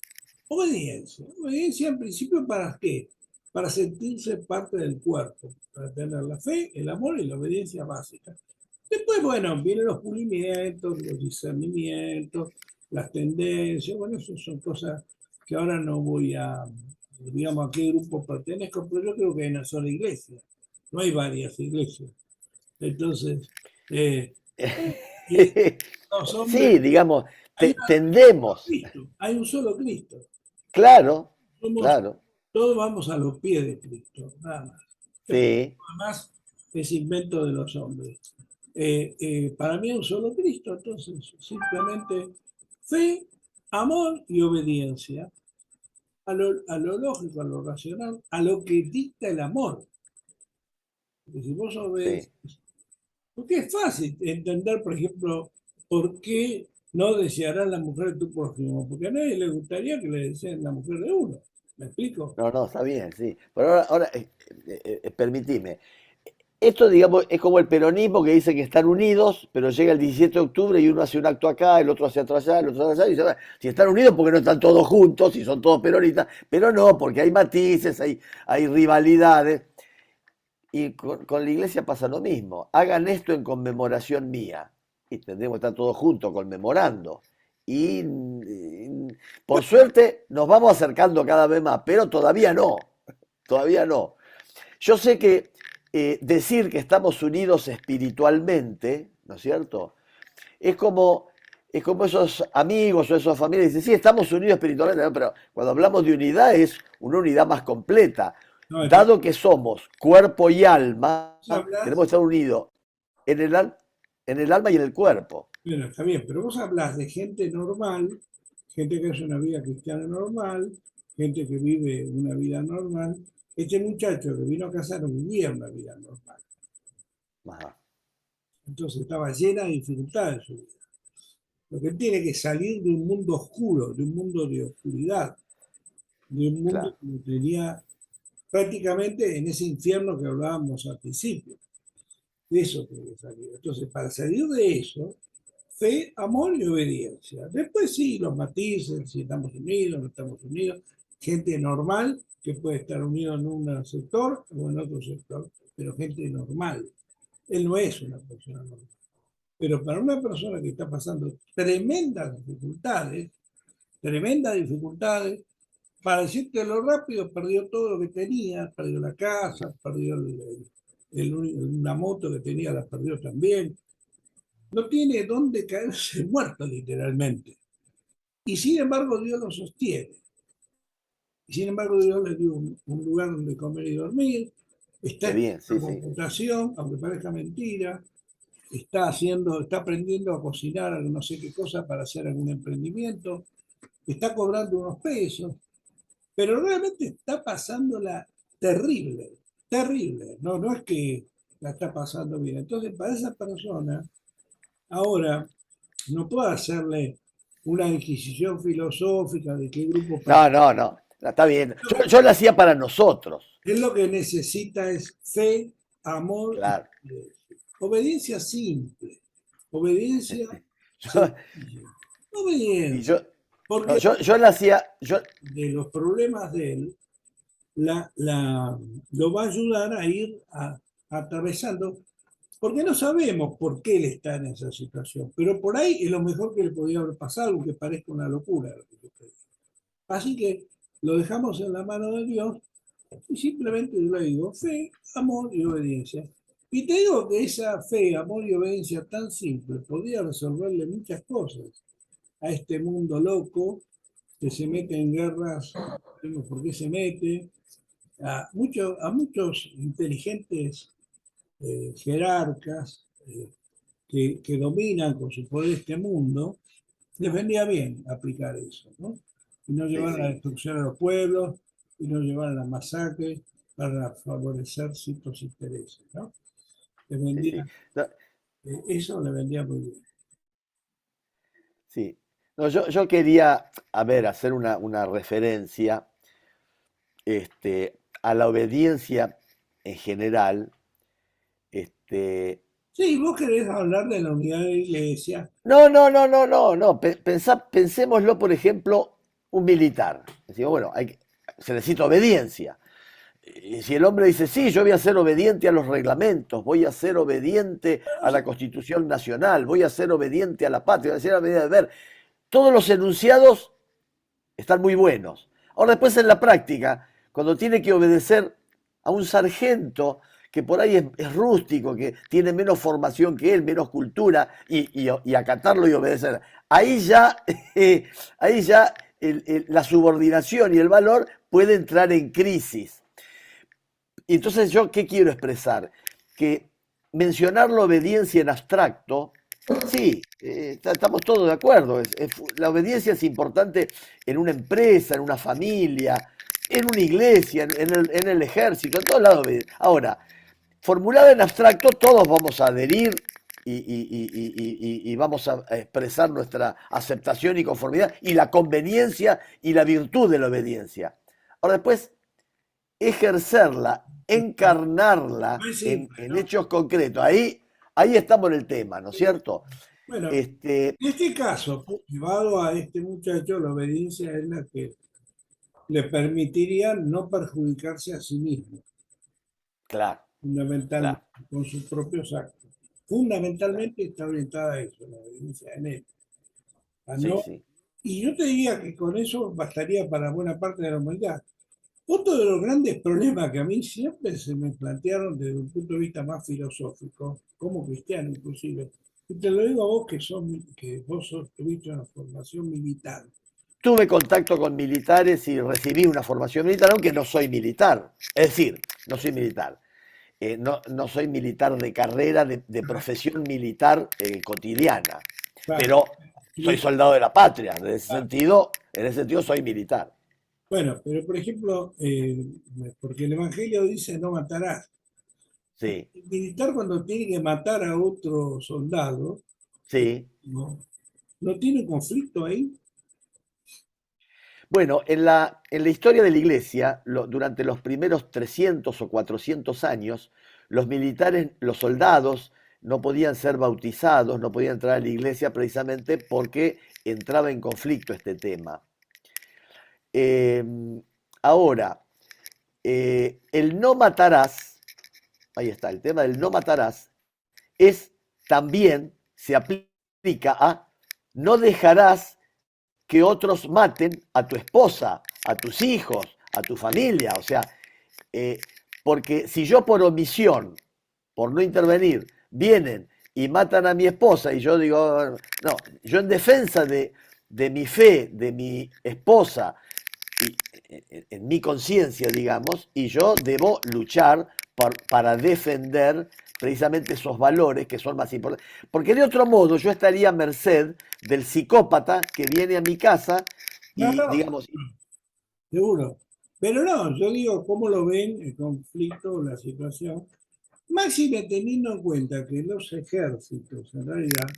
obediencia. Obediencia en principio ¿para qué? Para sentirse parte del cuerpo, para tener la fe, el amor y la obediencia básica. Después, bueno, vienen los pulimientos, los discernimientos, las tendencias, bueno, eso son cosas que ahora no voy digamos, a qué grupo pertenezco, pero yo creo que hay una sola iglesia, no hay varias iglesias. Entonces, eh, y los Sí, hombres, digamos, hay tendemos, Cristo, hay un solo Cristo. claro, Somos, claro, todos vamos a los pies de Cristo, nada más. Después, sí, nada más es invento de los hombres. Para mí es un solo Cristo, entonces simplemente fe, amor y obediencia a lo lógico, a lo racional, a lo que dicta el amor. Porque si vos sí. obedeces, porque es fácil entender, por ejemplo, por qué no desearás la mujer de tu prójimo, porque a nadie le gustaría que le deseen la mujer de uno. ¿Me explico? No, no, está bien, sí. Pero ahora permitime. Esto, digamos, es como el peronismo que dice que están unidos, pero llega el 17 de octubre y uno hace un acto acá, el otro hace otro allá, el otro allá, y dice, "Bueno, si están unidos, porque no están todos juntos, si son todos peronistas?". Pero no, porque hay matices, hay rivalidades. Y con la iglesia pasa lo mismo. Hagan esto en conmemoración mía. Y tendremos que estar todos juntos conmemorando. Y por suerte nos vamos acercando cada vez más, pero todavía no. Todavía no. Yo sé que decir que estamos unidos espiritualmente, ¿no es cierto? Es como esos amigos o esas familias dicen, sí, estamos unidos espiritualmente, ¿no? Pero cuando hablamos de unidad es una unidad más completa. No, Dado que somos cuerpo y alma, vos tenemos que hablás, estar unidos en el alma y en el cuerpo. bueno, está bien, pero vos hablas de gente normal, gente que hace una vida cristiana normal, gente que vive una vida normal. Este muchacho que vino a casar no vivía una vida normal. Ajá, Entonces estaba llena de dificultades su vida. Lo que tiene que salir de un mundo oscuro, de un mundo de oscuridad, de un mundo claro, que tenía prácticamente en ese infierno que hablábamos al principio. De eso tiene que salir. Entonces, para salir de eso, fe, amor y obediencia. Después sí, los matices, si estamos unidos, no estamos unidos. Gente normal que puede estar unido en un sector o en otro sector, pero gente normal. Él no es una persona normal. Pero para una persona que está pasando tremendas dificultades, para decirte lo rápido, perdió todo lo que tenía, perdió la casa, perdió una moto que tenía, la perdió también. No tiene dónde caerse muerto, literalmente. Y sin embargo Dios lo sostiene. Y sin embargo Dios le dio un lugar donde comer y dormir, está Qué bien, sí, estudiando sí. computación, aunque parezca mentira, está aprendiendo a cocinar no sé qué cosa para hacer algún emprendimiento, está cobrando unos pesos, pero realmente está pasándola terrible, terrible, no es que la está pasando bien. Entonces, para esa persona, ahora no puedo hacerle una inquisición filosófica de qué grupo No, no, no. Está bien. Yo lo hacía para nosotros. él lo que necesita es fe, amor y Claro. obediencia simple, obediencia Yo, sencilla, y obediencia, yo, no, porque yo lo hacía, de los problemas de él lo va a ayudar a ir atravesando, porque no sabemos por qué él está en esa situación, pero por ahí es lo mejor que le podía haber pasado, aunque parezca una locura lo que yo te digo. Así que lo dejamos en la mano de Dios y simplemente yo le digo fe, amor y obediencia. Y te digo que esa fe, amor y obediencia tan simple podría resolverle muchas cosas a este mundo loco que se mete en guerras, no sabemos por qué se mete, a muchos inteligentes jerarcas que dominan con su poder este mundo, les vendría bien aplicar eso, ¿no? Y no sí, llevar a la sí, destrucción a los pueblos, y no llevar a la masacre para favorecer ciertos intereses, ¿no? Les sí, sí. vendría, No, eso le vendría muy bien. sí. No, yo quería, a ver, hacer una referencia a la obediencia en general. Este, Sí, vos querés hablar de la unidad de la iglesia. no, no, no, no, no, no. Pensémoslo, por ejemplo, un militar. Decimos, bueno, se necesita obediencia. Y si el hombre dice, sí, yo voy a ser obediente a los reglamentos, voy a ser obediente a la Constitución Nacional, voy a ser obediente a la patria, voy a ser obediente a ver, todos los enunciados están muy buenos. Ahora después en la práctica, cuando tiene que obedecer a un sargento que por ahí es rústico, que tiene menos formación que él, menos cultura, y acatarlo y obedecer, ahí ya, ahí ya la subordinación y el valor puede entrar en crisis. Y entonces yo, ¿qué quiero expresar? Que mencionar la obediencia en abstracto, sí, estamos todos de acuerdo. La obediencia es importante en una empresa, en una familia, en una iglesia, en el ejército, en todos lados. Ahora, formulada en abstracto, todos vamos a adherir y vamos a expresar nuestra aceptación y conformidad y la conveniencia y la virtud de la obediencia. Ahora después, ejercerla, encarnarla No es simple, en ¿no? hechos concretos. Ahí estamos en el tema, ¿no es cierto? Bueno, Este, en este caso, llevado a este muchacho, la obediencia es la que le permitiría no perjudicarse a sí mismo, claro, fundamentalmente, claro, con sus propios actos. claro. Fundamentalmente está orientada a eso, la obediencia en él. A Sí, no, sí. y yo te diría que con eso bastaría para buena parte de la humanidad. Otro de los grandes problemas que a mí siempre se me plantearon desde un punto de vista más filosófico, como cristiano inclusive, y te lo digo a vos que vos tuviste una formación militar. Tuve contacto con militares y recibí una formación militar, aunque no soy militar. Es decir, no soy militar. No soy militar de carrera, de profesión militar cotidiana. Claro, Pero soy tuviste- soldado de la patria. claro. En ese sentido soy militar. Bueno, pero por ejemplo, porque el Evangelio dice no matarás. Sí, El militar cuando tiene que matar a otro soldado, sí. no, no tiene conflicto ahí. Bueno, en la historia de la Iglesia, durante los primeros 300 o 400 años, los militares, los soldados, no podían ser bautizados, no podían entrar a la Iglesia precisamente porque entraba en conflicto este tema. Eh, Ahora, el no matarás, ahí está, el tema del no matarás, es también, se aplica a no dejarás que otros maten a tu esposa, a tus hijos, a tu familia. O sea, eh, porque si yo por omisión, por no intervenir, vienen y matan a mi esposa y yo digo, no, yo en defensa de mi fe, de mi esposa, en mi conciencia, digamos, y yo debo luchar para defender precisamente esos valores que son más importantes. Porque de otro modo yo estaría a merced del psicópata que viene a mi casa No, y, no, digamos, seguro. Pero no, yo digo, ¿cómo lo ven el conflicto, la situación? Máxime teniendo en cuenta que los ejércitos, en realidad,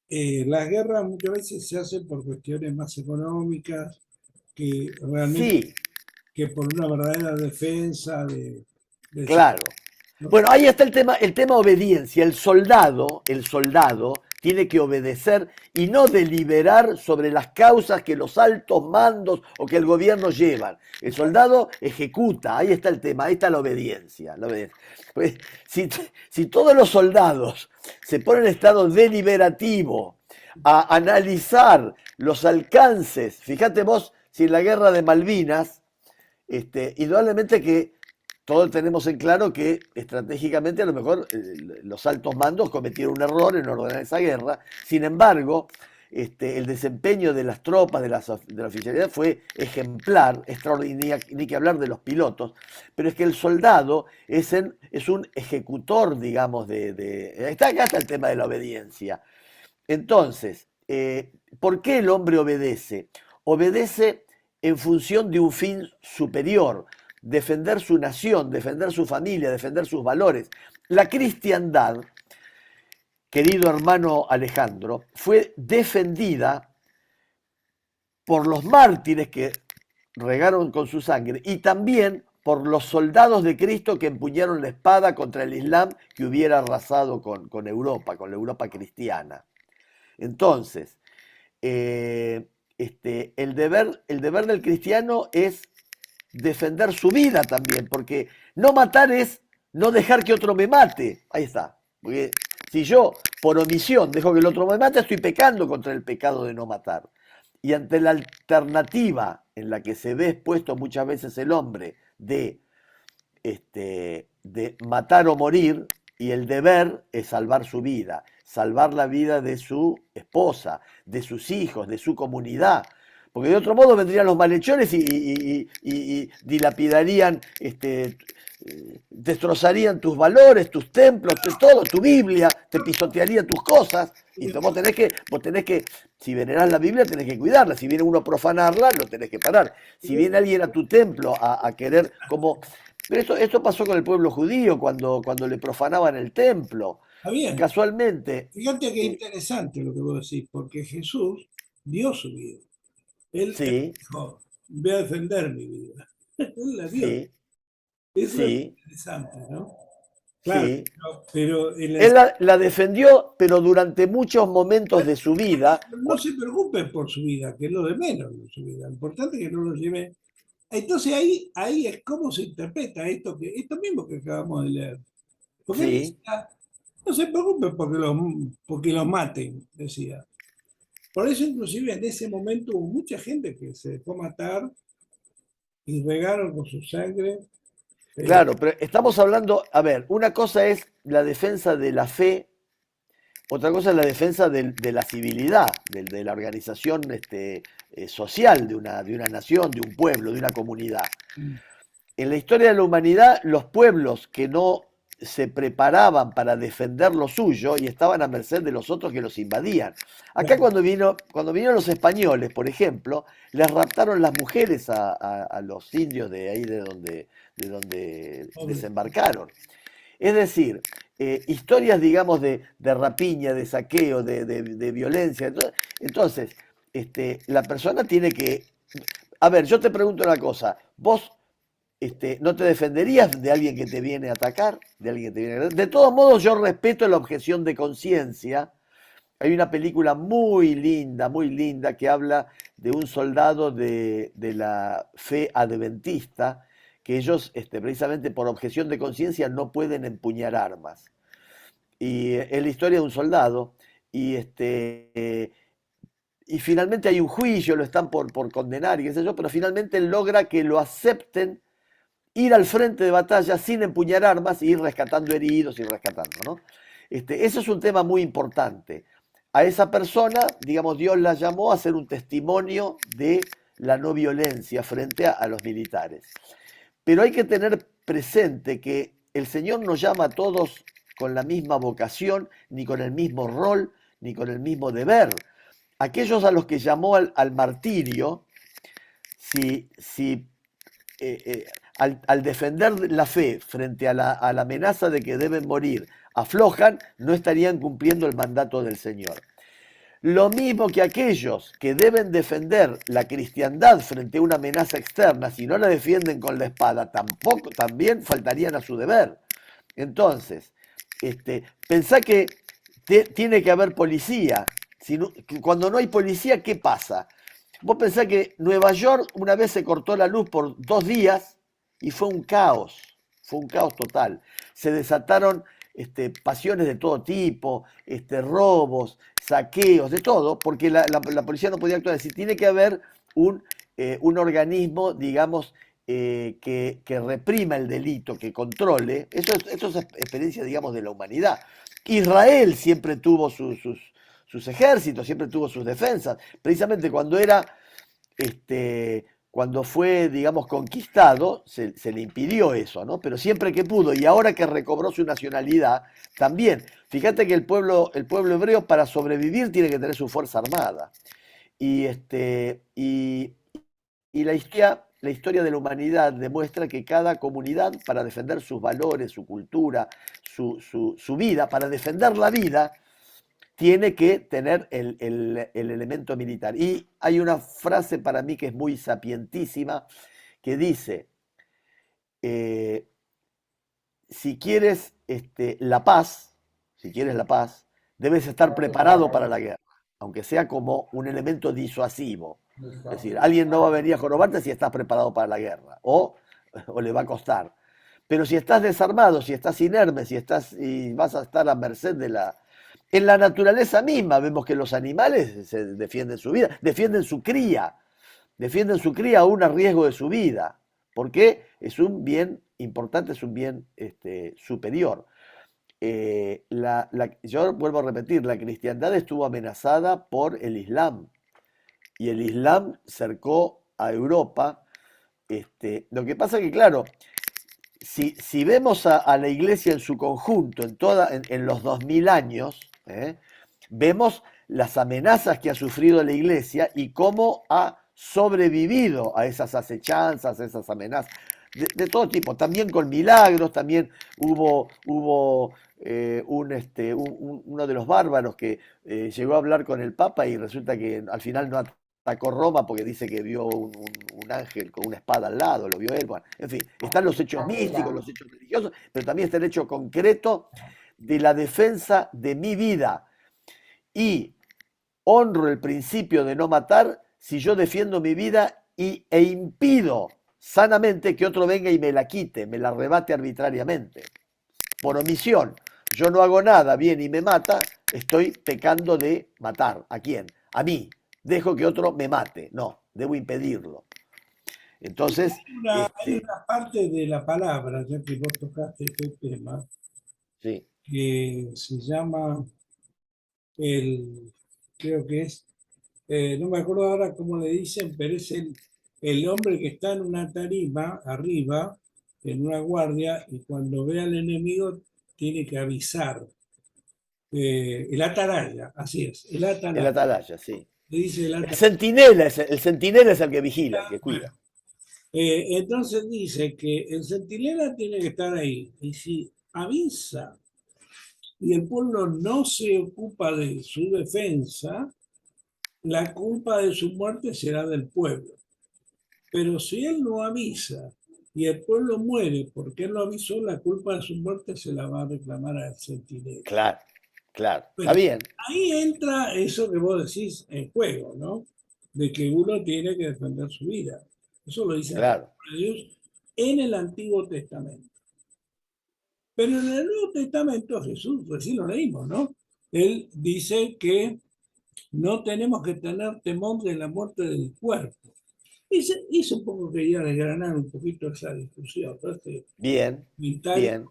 las guerras muchas veces se hacen por cuestiones más económicas que realmente sí, que por una verdadera defensa del ser, claro. ¿no? Bueno, ahí está el tema obediencia. El soldado tiene que obedecer y no deliberar sobre las causas que los altos mandos o que el gobierno llevan. El soldado ejecuta, ahí está el tema, ahí está la obediencia. Pues, si todos los soldados se ponen en estado deliberativo a analizar los alcances, fíjate vos si en la guerra de Malvinas, indudablemente que todos tenemos en claro que estratégicamente a lo mejor los altos mandos cometieron un error en ordenar esa guerra. Sin embargo, el desempeño de las tropas, de la oficialidad fue ejemplar, extraordinario, ni que hablar de los pilotos, pero es que el soldado es un ejecutor, digamos, acá está el tema de la obediencia. Entonces, ¿por qué el hombre obedece? Obedece en función de un fin superior, defender su nación, defender su familia, defender sus valores. La cristiandad, querido hermano Alejandro, fue defendida por los mártires que regaron con su sangre y también por los soldados de Cristo que empuñaron la espada contra el Islam que hubiera arrasado con Europa, con la Europa cristiana. Entonces, el deber del cristiano es defender su vida también, porque no matar es no dejar que otro me mate. Ahí está. Porque si yo por omisión dejo que el otro me mate, estoy pecando contra el pecado de no matar. Y ante la alternativa en la que se ve expuesto muchas veces el hombre de matar o morir, y el deber es salvar su vida, salvar la vida de su esposa, de sus hijos, de su comunidad. Porque de otro modo vendrían los malhechores y dilapidarían, destrozarían tus valores, tus templos, todo, tu Biblia, te pisotearía tus cosas. Y vos tenés que, si venerás la Biblia, tenés que cuidarla. Si viene uno a profanarla, lo tenés que parar. Si viene alguien a tu templo a querer como... Pero esto pasó con el pueblo judío cuando le profanaban el templo. Está bien. Casualmente, Fíjate qué eh, interesante lo que vos decís, porque Jesús dio su vida. Él sí, dijo, voy a defender mi vida. Él la dio. sí, Eso es sí, interesante, ¿no? Claro, sí. pero en Él la defendió, pero durante muchos momentos de su vida, no se preocupe por su vida, que es lo de menos en su vida. Lo importante es que no lo lleve. Entonces ahí es cómo se interpreta esto mismo que acabamos de leer. Porque él sí, decía, no se preocupe porque los maten, decía. Por eso inclusive en ese momento hubo mucha gente que se dejó matar y regaron con su sangre. eh, claro, pero estamos hablando, a ver, una cosa es la defensa de la fe, otra cosa es la defensa de la civilidad, de la organización social de una nación, de un pueblo, de una comunidad. En la historia de la humanidad, los pueblos que no se preparaban para defender lo suyo y estaban a merced de los otros que los invadían. Acá cuando vinieron los españoles, por ejemplo, les raptaron las mujeres a los indios de ahí de donde Pobre. desembarcaron. Es decir, historias, digamos, de rapiña, de saqueo, de violencia. Entonces, la persona tiene que... A ver, yo te pregunto una cosa. ¿Vos no te defenderías de alguien que te viene a atacar? ¿De alguien que te viene a... De todos modos, yo respeto la objeción de conciencia. Hay una película muy linda, que habla de un soldado de la fe adventista, que ellos, precisamente por objeción de conciencia, no pueden empuñar armas. Y es la historia de un soldado, y finalmente hay un juicio, lo están por condenar y qué sé yo, pero finalmente él logra que lo acepten ir al frente de batalla sin empuñar armas y ir rescatando heridos y rescatando, ¿no? Ese es un tema muy importante. a esa persona, digamos, Dios la llamó a ser un testimonio de la no violencia frente a los militares. Pero hay que tener presente que el Señor nos llama a todos con la misma vocación, ni con el mismo rol, ni con el mismo deber. Aquellos a los que llamó al martirio, si al defender la fe frente a la amenaza de que deben morir, aflojan, no estarían cumpliendo el mandato del Señor. Lo mismo que aquellos que deben defender la cristiandad frente a una amenaza externa, si no la defienden con la espada, también faltarían a su deber. Entonces, pensá que tiene que haber policía. Cuando no hay policía, ¿qué pasa? Vos pensás que Nueva York una vez se cortó la luz por 2 días y fue un caos total. Se desataron pasiones de todo tipo, robos, saqueos, de todo, porque la policía no podía actuar. Es decir, tiene que haber un organismo, digamos, que reprima el delito, que controle. Esto es experiencia, digamos, de la humanidad. Israel siempre tuvo sus ejércitos, siempre tuvo sus defensas. Precisamente cuando fue, digamos, conquistado, se le impidió eso, ¿no? Pero siempre que pudo, y ahora que recobró su nacionalidad, también. Fíjate que el pueblo hebreo para sobrevivir tiene que tener su fuerza armada. Y, y la historia de la humanidad demuestra que cada comunidad, para defender sus valores, su cultura, su vida, para defender la vida, tiene que tener el elemento militar. Y hay una frase para mí que es muy sapientísima, que dice, si quieres la paz, debes estar preparado para la guerra, aunque sea como un elemento disuasivo. Es decir, alguien no va a venir a jorobarte si estás preparado para la guerra, o le va a costar. Pero si estás desarmado, si estás inerme, y vas a estar a merced de la... En la naturaleza misma vemos que los animales se defienden su vida, defienden su cría aún a riesgo de su vida, porque es un bien importante, es un bien superior. Yo vuelvo a repetir, la cristiandad estuvo amenazada por el Islam, y el Islam cercó a Europa. Lo que pasa que, claro, si vemos a la iglesia en su conjunto, en los 2000 años, vemos las amenazas que ha sufrido la iglesia y cómo ha sobrevivido a esas acechanzas, a esas amenazas, de todo tipo, también con milagros. También hubo uno de los bárbaros que llegó a hablar con el Papa y resulta que al final no atacó Roma porque dice que vio un ángel con una espada al lado, lo vio él. Bueno, en fin, están los hechos místicos, los hechos religiosos, pero también está el hecho concreto de la defensa de mi vida. Y honro el principio de no matar si yo defiendo mi vida e impido sanamente que otro venga y me la quite, me la arrebate arbitrariamente. Por omisión, yo no hago nada bien y me mata, estoy pecando de matar. ¿A quién? A mí. Dejo que otro me mate. No, debo impedirlo. Entonces, Hay una parte de la palabra, ya que vos tocaste este tema, sí, que se llama creo que es, no me acuerdo ahora cómo le dicen, pero es el hombre que está en una tarima arriba, en una guardia, y cuando ve al enemigo tiene que avisar. El atalaya, así es, el el atalaya. atalaya, sí. Le dice el El atalaya. centinela es el que vigila, el que Bueno, cuida. entonces dice que el centinela tiene que estar ahí. Y si avisa y el pueblo no se ocupa de su defensa, la culpa de su muerte será del pueblo. Pero si él no avisa y el pueblo muere porque él lo avisó, la culpa de su muerte se la va a reclamar al centinela. Claro, claro. Está Bueno, bien. ahí entra eso que vos decís en juego, ¿no? De que uno tiene que defender su vida. Eso lo dice la Claro. palabra de Dios en el Antiguo Testamento. Pero en el Nuevo Testamento Jesús, recién lo leímos, ¿no? Él dice que no tenemos que tener temor de la muerte del cuerpo. Hice un poco, quería desgranar un poquito esa discusión, ¿no? Bien, Comentario bien.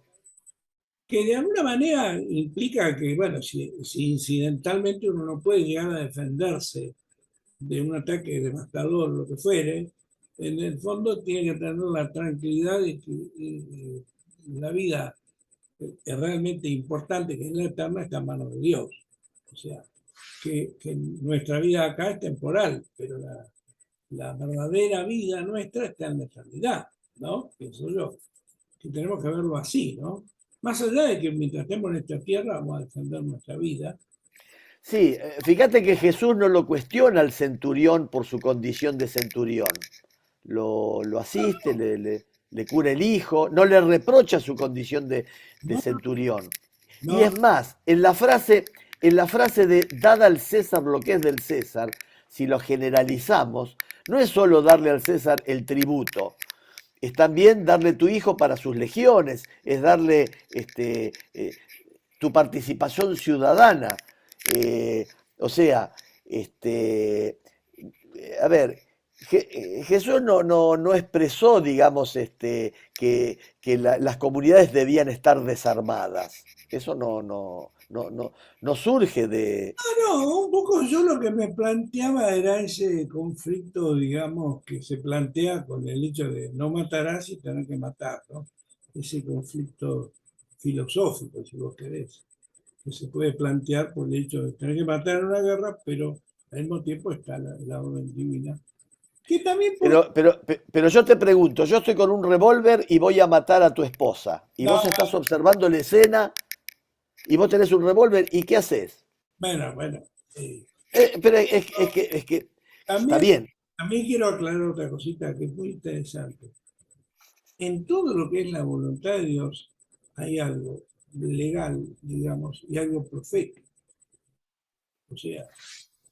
que de alguna manera implica que, bueno, si incidentalmente uno no puede llegar a defenderse de un ataque devastador, lo que fuere, en el fondo tiene que tener la tranquilidad de que la vida es realmente importante, que es la eterna, está en manos de Dios. O sea, que nuestra vida acá es temporal, pero la verdadera vida nuestra está en la eternidad, ¿no? Pienso yo, que tenemos que verlo así, ¿no? Más allá de que mientras estemos en esta tierra vamos a defender nuestra vida. Sí, fíjate que Jesús no lo cuestiona al centurión por su condición de centurión. Lo asiste, le cura el hijo, no le reprocha su condición de No, centurión. Y no, es más, en la frase de dad al César lo que es del César, si lo generalizamos, no es solo darle al César el tributo, es también darle tu hijo para sus legiones, es darle tu participación ciudadana. Eh, o sea, a ver, Jesús no expresó, digamos, que las comunidades debían estar desarmadas. Eso no surge de... no, un poco yo lo que me planteaba era ese conflicto, digamos, que se plantea con el hecho de no matarás y tener que matar, ¿no? Ese conflicto filosófico, si vos querés, que se puede plantear por el hecho de tener que matar en una guerra, pero al mismo tiempo está la orden divina. Que también puede... Pero yo te pregunto, yo estoy con un revólver y voy a matar a tu esposa, y No, vos estás observando la escena y vos tenés un revólver, ¿y qué haces? bueno, eh, Pero es que está también, bien. también quiero aclarar otra cosita que es muy interesante. En todo lo que es la voluntad de Dios hay algo legal, digamos, y algo profético. O sea,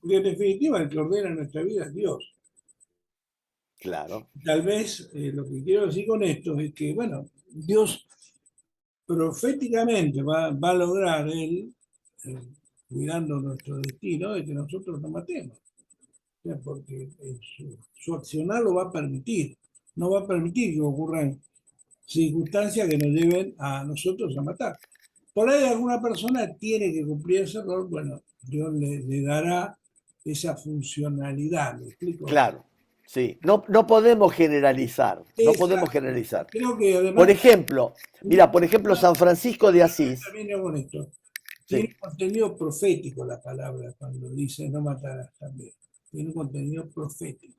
porque en definitiva el que ordena nuestra vida es Dios. Claro. Tal vez lo que quiero decir con esto es que, bueno, Dios proféticamente va a lograr él, eh, cuidando nuestro destino, de que nosotros no matemos. O sea, porque su accionar lo va a permitir. No va a permitir que ocurran circunstancias que nos lleven a nosotros a matar. Por ahí alguna persona tiene que cumplir ese rol, bueno, Dios le dará esa funcionalidad, ¿me explico? Claro, sí. No podemos generalizar, no podemos Exacto. generalizar. Creo que Por además, ejemplo, mira, por ejemplo, San Francisco de Asís, también con esto, sí, tiene contenido profético la palabra cuando dice no matarás también. Tiene un contenido profético.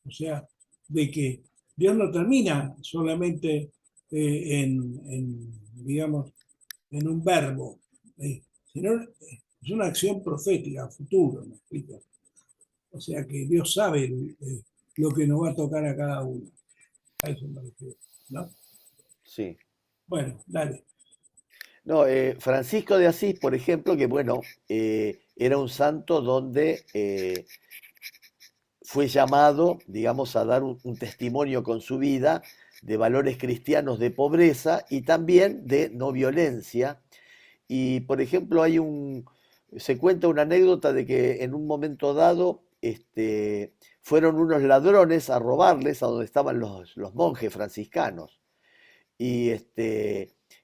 O sea, de que Dios no termina solamente digamos, en un verbo, sino es una acción profética a futuro, ¿me explico? O sea que Dios sabe lo que nos va a tocar a cada uno. A eso me refiero, ¿no? sí. Bueno, dale. No, Francisco de Asís, por ejemplo, que bueno, era un santo donde fue llamado, digamos, a dar un testimonio con su vida de valores cristianos de pobreza y también de no violencia. Y, por ejemplo, se cuenta una anécdota de que en un momento dado, fueron unos ladrones a robarles a donde estaban los monjes franciscanos. Y,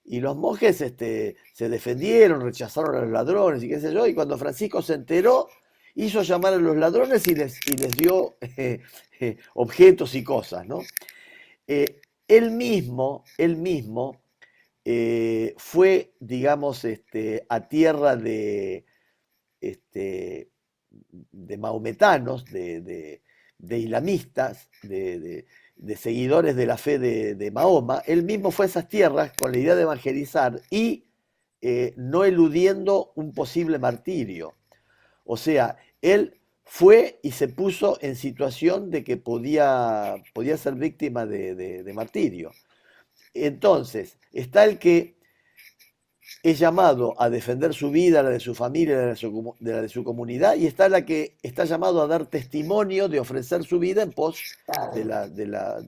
y los monjes se defendieron, rechazaron a los ladrones y qué sé yo. Y cuando Francisco se enteró, hizo llamar a los ladrones y les dio objetos y cosas, ¿no? Él mismo fue, digamos, a tierra este, de maometanos, de islamistas, de seguidores de la fe de Mahoma. Él mismo fue a esas tierras con la idea de evangelizar y no eludiendo un posible martirio. O sea, él fue y se puso en situación de que podía ser víctima de martirio. Entonces, está el que es llamado a defender su vida, la de su familia, la de su comunidad, y está la que está llamado a dar testimonio de ofrecer su vida en pos de Claro.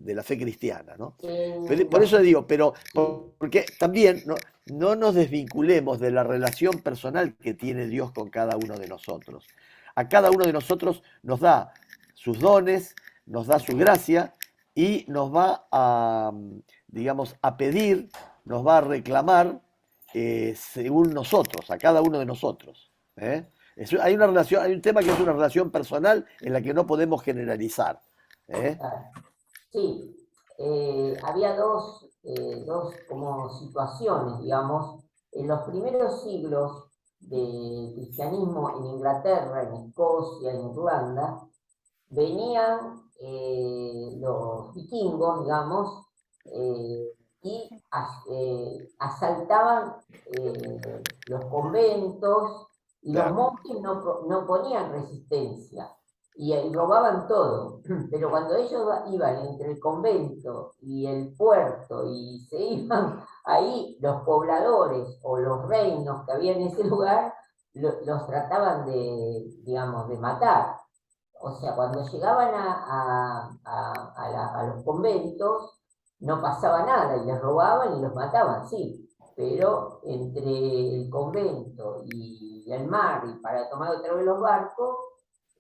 la fe cristiana, ¿no? Por Los eso digo, pero sí, porque también no nos desvinculemos de la relación personal que tiene Dios con cada uno de nosotros. A cada uno de nosotros nos da sus dones, nos da su gracia y nos va a, digamos, a pedir, nos va a reclamar según nosotros, a cada uno de nosotros. ¿Eh? Hay una relación, hay un tema que es una relación personal en la que no podemos generalizar. ¿Eh? Sí, había dos como situaciones, digamos. En los primeros siglos del cristianismo en Inglaterra, en Escocia, en Irlanda, venían los vikingos, digamos, y asaltaban los conventos, y los Claro, monjes no ponían resistencia y robaban todo. Pero cuando ellos iban entre el convento y el puerto y se iban ahí, los pobladores o los reinos que había en ese lugar los trataban de, digamos, de matar. O sea, cuando llegaban a los conventos, no pasaba nada y les robaban y los mataban, sí, pero entre el convento y el mar y para tomar otra vez los barcos,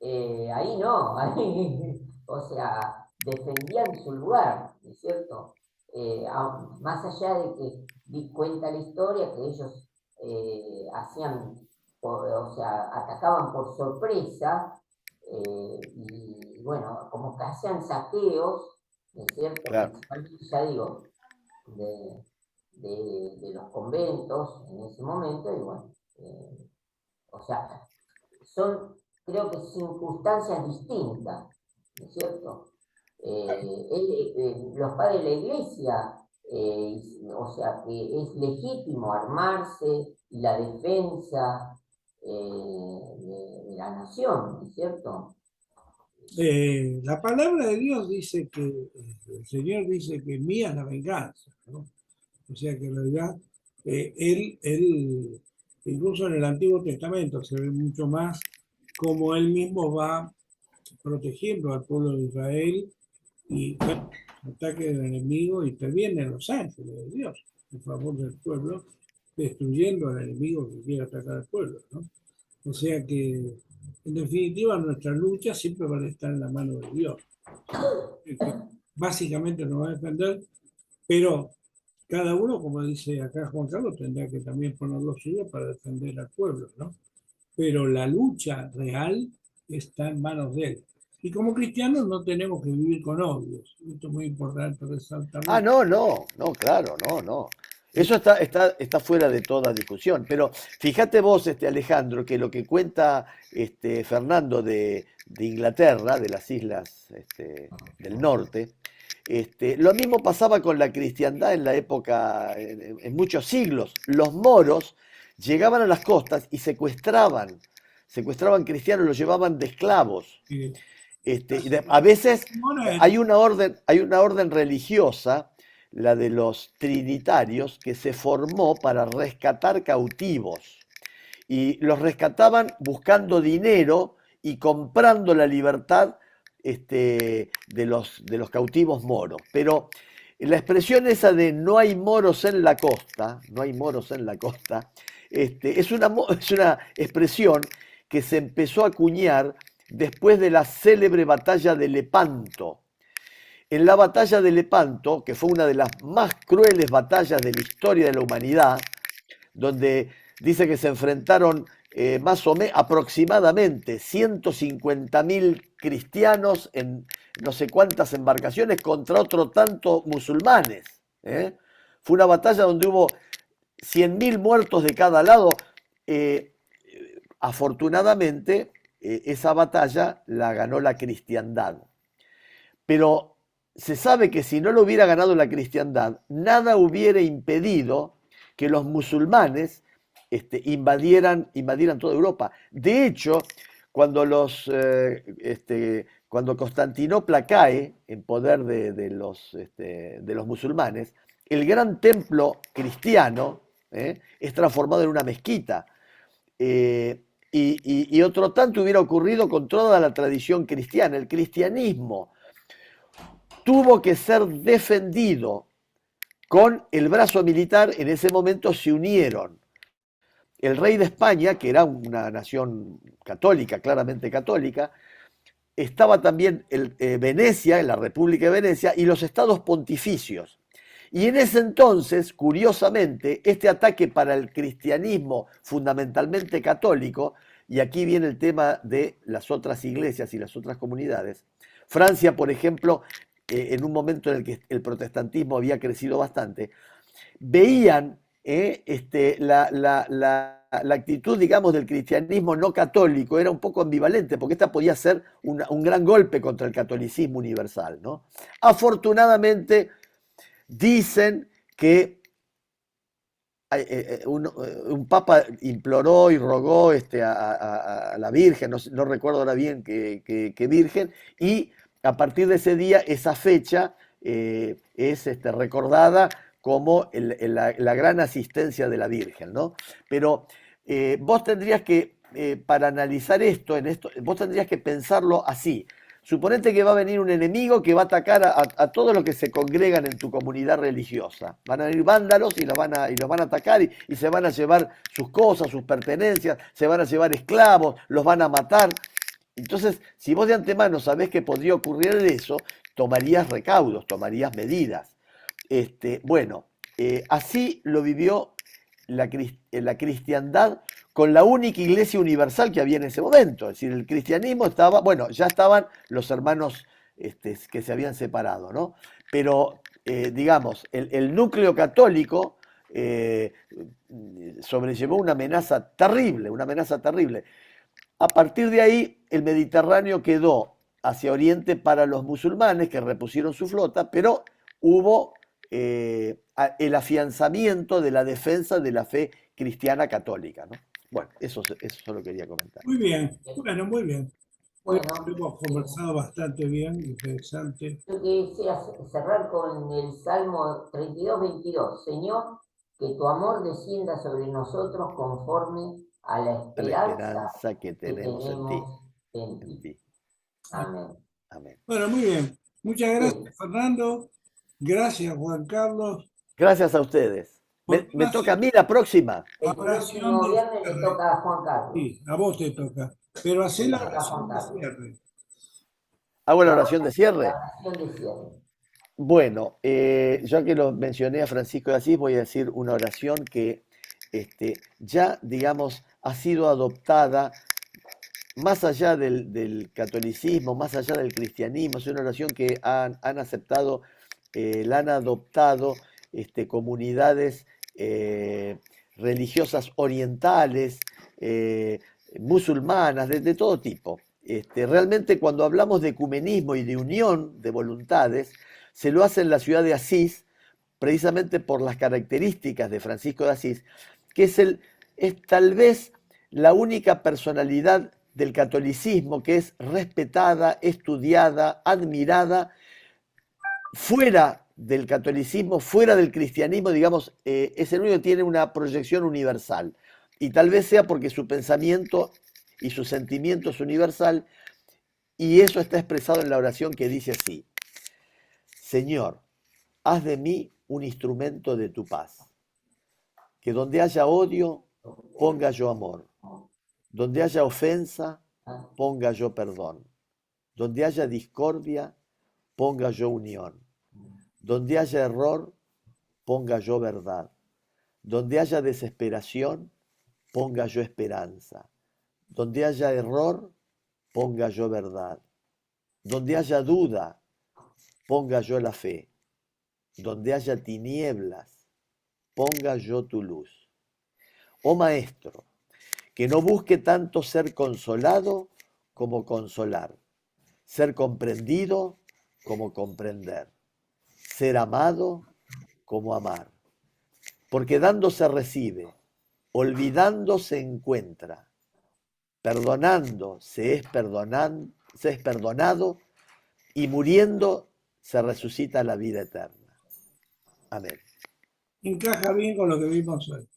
ahí no, ahí, o sea, defendían su lugar, ¿no es cierto? Más allá de que cuenta la historia que ellos hacían, o sea, atacaban por sorpresa, y bueno, como que hacían saqueos, ¿no es cierto? claro. Principalmente, ya digo, de los conventos en ese momento, y bueno, o sea, son, creo que circunstancias distintas, ¿no es cierto? Los padres de la iglesia, o sea, que es legítimo armarse y la defensa de la nación, ¿no es cierto? La palabra de Dios dice que el Señor dice que mía es la venganza, ¿no? O sea que en realidad él, incluso en el Antiguo Testamento se ve mucho más como él mismo va protegiendo al pueblo de Israel y bueno, ataque del enemigo intervienen los ángeles de Dios en favor del pueblo, destruyendo al enemigo que quiere atacar al pueblo, ¿no? O sea que, en definitiva, nuestras luchas siempre van a estar en la mano de Dios. Que básicamente nos va a defender, pero cada uno, como dice acá Juan Carlos, tendrá que también poner lo suyo para defender al pueblo, ¿no? Pero la lucha real está en manos de él. Y como cristianos no tenemos que vivir con odios. Esto es muy importante Ah, resaltarlo. no, no, no, claro, no, no. Eso está fuera de toda discusión. Pero fíjate vos, Alejandro, que lo que cuenta Fernando de Inglaterra, de las islas del norte, lo mismo pasaba con la cristiandad en la época, en muchos siglos. Los moros llegaban a las costas y secuestraban cristianos, los llevaban de esclavos. Eh, A veces Ahora, hay una orden religiosa, la de los trinitarios, que se formó para rescatar cautivos. Y los rescataban buscando dinero y comprando la libertad de los cautivos moros. Pero la expresión esa de no hay moros en la costa, no hay moros en la costa, es una expresión que se empezó a acuñar después de la célebre batalla de Lepanto. En la batalla de Lepanto, que fue una de las más crueles batallas de la historia de la humanidad, donde dice que se enfrentaron más o menos aproximadamente 150.000 cristianos en no sé cuántas embarcaciones contra otro tanto musulmanes. ¿Eh? Fue una batalla donde hubo 100.000 muertos de cada lado. Afortunadamente, esa batalla la ganó la cristiandad. Pero se sabe que si no lo hubiera ganado la cristiandad, nada hubiera impedido que los musulmanes invadieran toda Europa. De hecho, cuando Constantinopla cae en poder de los musulmanes, el gran templo cristiano es transformado en una mezquita. Y otro tanto hubiera ocurrido con toda la tradición cristiana. El cristianismo tuvo que ser defendido con el brazo militar. En ese momento se unieron el rey de España, que era una nación católica, claramente católica, estaba también Venecia, la República de Venecia, y los estados pontificios. Y en ese entonces, curiosamente, este ataque para el cristianismo fundamentalmente católico, y aquí viene el tema de las otras iglesias y las otras comunidades. Francia, por ejemplo, en un momento en el que el protestantismo había crecido bastante, veían la actitud, digamos, del cristianismo no católico era un poco ambivalente, porque esta podía ser un gran golpe contra el catolicismo universal, ¿no? Afortunadamente, dicen que un papa imploró y rogó a la Virgen, no recuerdo ahora bien qué Virgen, y a partir de ese día, esa fecha es recordada como la gran asistencia de la Virgen, ¿no? Pero vos tendrías que, para analizar esto, vos tendrías que pensarlo así. Suponete que va a venir un enemigo que va a atacar a todos los que se congregan en tu comunidad religiosa. Van a venir vándalos y los van a atacar y se van a llevar sus cosas, sus pertenencias, se van a llevar esclavos, los van a matar. Entonces, si vos de antemano sabés que podría ocurrir eso, tomarías recaudos, tomarías medidas. Bueno, así lo vivió la cristiandad con la única iglesia universal que había en ese momento. Es decir, el cristianismo estaba, bueno, ya estaban los hermanos que se habían separado, ¿no? Pero, digamos, el núcleo católico sobrellevó una amenaza terrible, una amenaza terrible. A partir de ahí, el Mediterráneo quedó hacia Oriente para los musulmanes que repusieron su flota, pero hubo el afianzamiento de la defensa de la fe cristiana católica, ¿no? Bueno, eso solo quería comentar. Muy bien, bueno, muy bien. Bueno, Hemos conversado bastante bien, interesante. yo quisiera cerrar con el Salmo 32-22. Señor, que tu amor descienda sobre nosotros conforme a la A la esperanza que tenemos en en ti. ti. Amén. Amén. Bueno, muy bien. Muchas Bien. gracias, Fernando. Gracias, Juan Carlos. Gracias a ustedes. Me toca a mí la próxima. El Oración próximo de viernes le cierre. toca a Juan Carlos. Sí, a vos te toca. Pero hacé Le la toca a Juan oración de Carlos. cierre. ¿Hago la oración de cierre? La oración de cierre. Bueno, ya que lo mencioné a Francisco de Asís, voy a decir una oración que ya, digamos, ha sido adoptada más allá del catolicismo, más allá del cristianismo. Es una oración que han aceptado, la han adoptado comunidades religiosas orientales, musulmanas, de todo tipo. Realmente cuando hablamos de ecumenismo y de unión de voluntades, se lo hace en la ciudad de Asís, precisamente por las características de Francisco de Asís, que es tal vez la única personalidad del catolicismo que es respetada, estudiada, admirada, fuera del catolicismo, fuera del cristianismo, digamos, es el único que tiene una proyección universal. Y tal vez sea porque su pensamiento y su sentimiento es universal, y eso está expresado en la oración que dice así: Señor, haz de mí un instrumento de tu paz. Que donde haya odio, ponga yo amor. Donde haya ofensa, ponga yo perdón. Donde haya discordia, ponga yo unión. Donde haya error, ponga yo verdad. Donde haya desesperación, ponga yo esperanza. Donde haya error, ponga yo verdad. Donde haya duda, ponga yo la fe. Donde haya tinieblas, ponga yo tu luz. Oh Maestro, que no busque tanto ser consolado como consolar, ser comprendido como comprender, ser amado como amar. Porque dando se recibe, olvidando se encuentra, perdonando se es perdonado y muriendo se resucita la vida eterna. Amén. Encaja bien con lo que vimos hoy.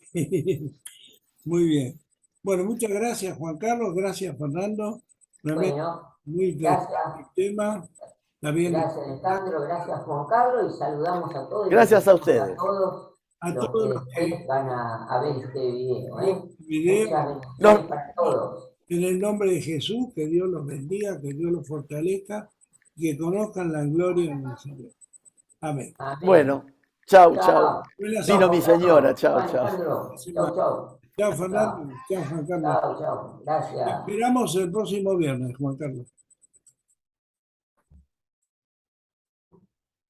Muy bien. Bueno, muchas gracias, Juan Carlos. Gracias, Fernando. Realmente Bueno, muy interesante el tema. Está bien. gracias Alejandro, gracias Juan Carlos y saludamos a todos. Gracias a ustedes. A Los todos que los que después van a ver este video. este video. Muchas bendiciones para todos. En el nombre de Jesús, que Dios los bendiga, que Dios los fortalezca y que conozcan la gloria del Señor. Amén. Amén. Bueno, Chau, chau. Chao. Buenas Vino mi noches. señora, chau, Chao, chau. Alejandro. Chao, chao. Chao, Fernando. Chao, Juan Carlos. Chao, chao. Te Gracias. esperamos el próximo viernes, Juan Carlos.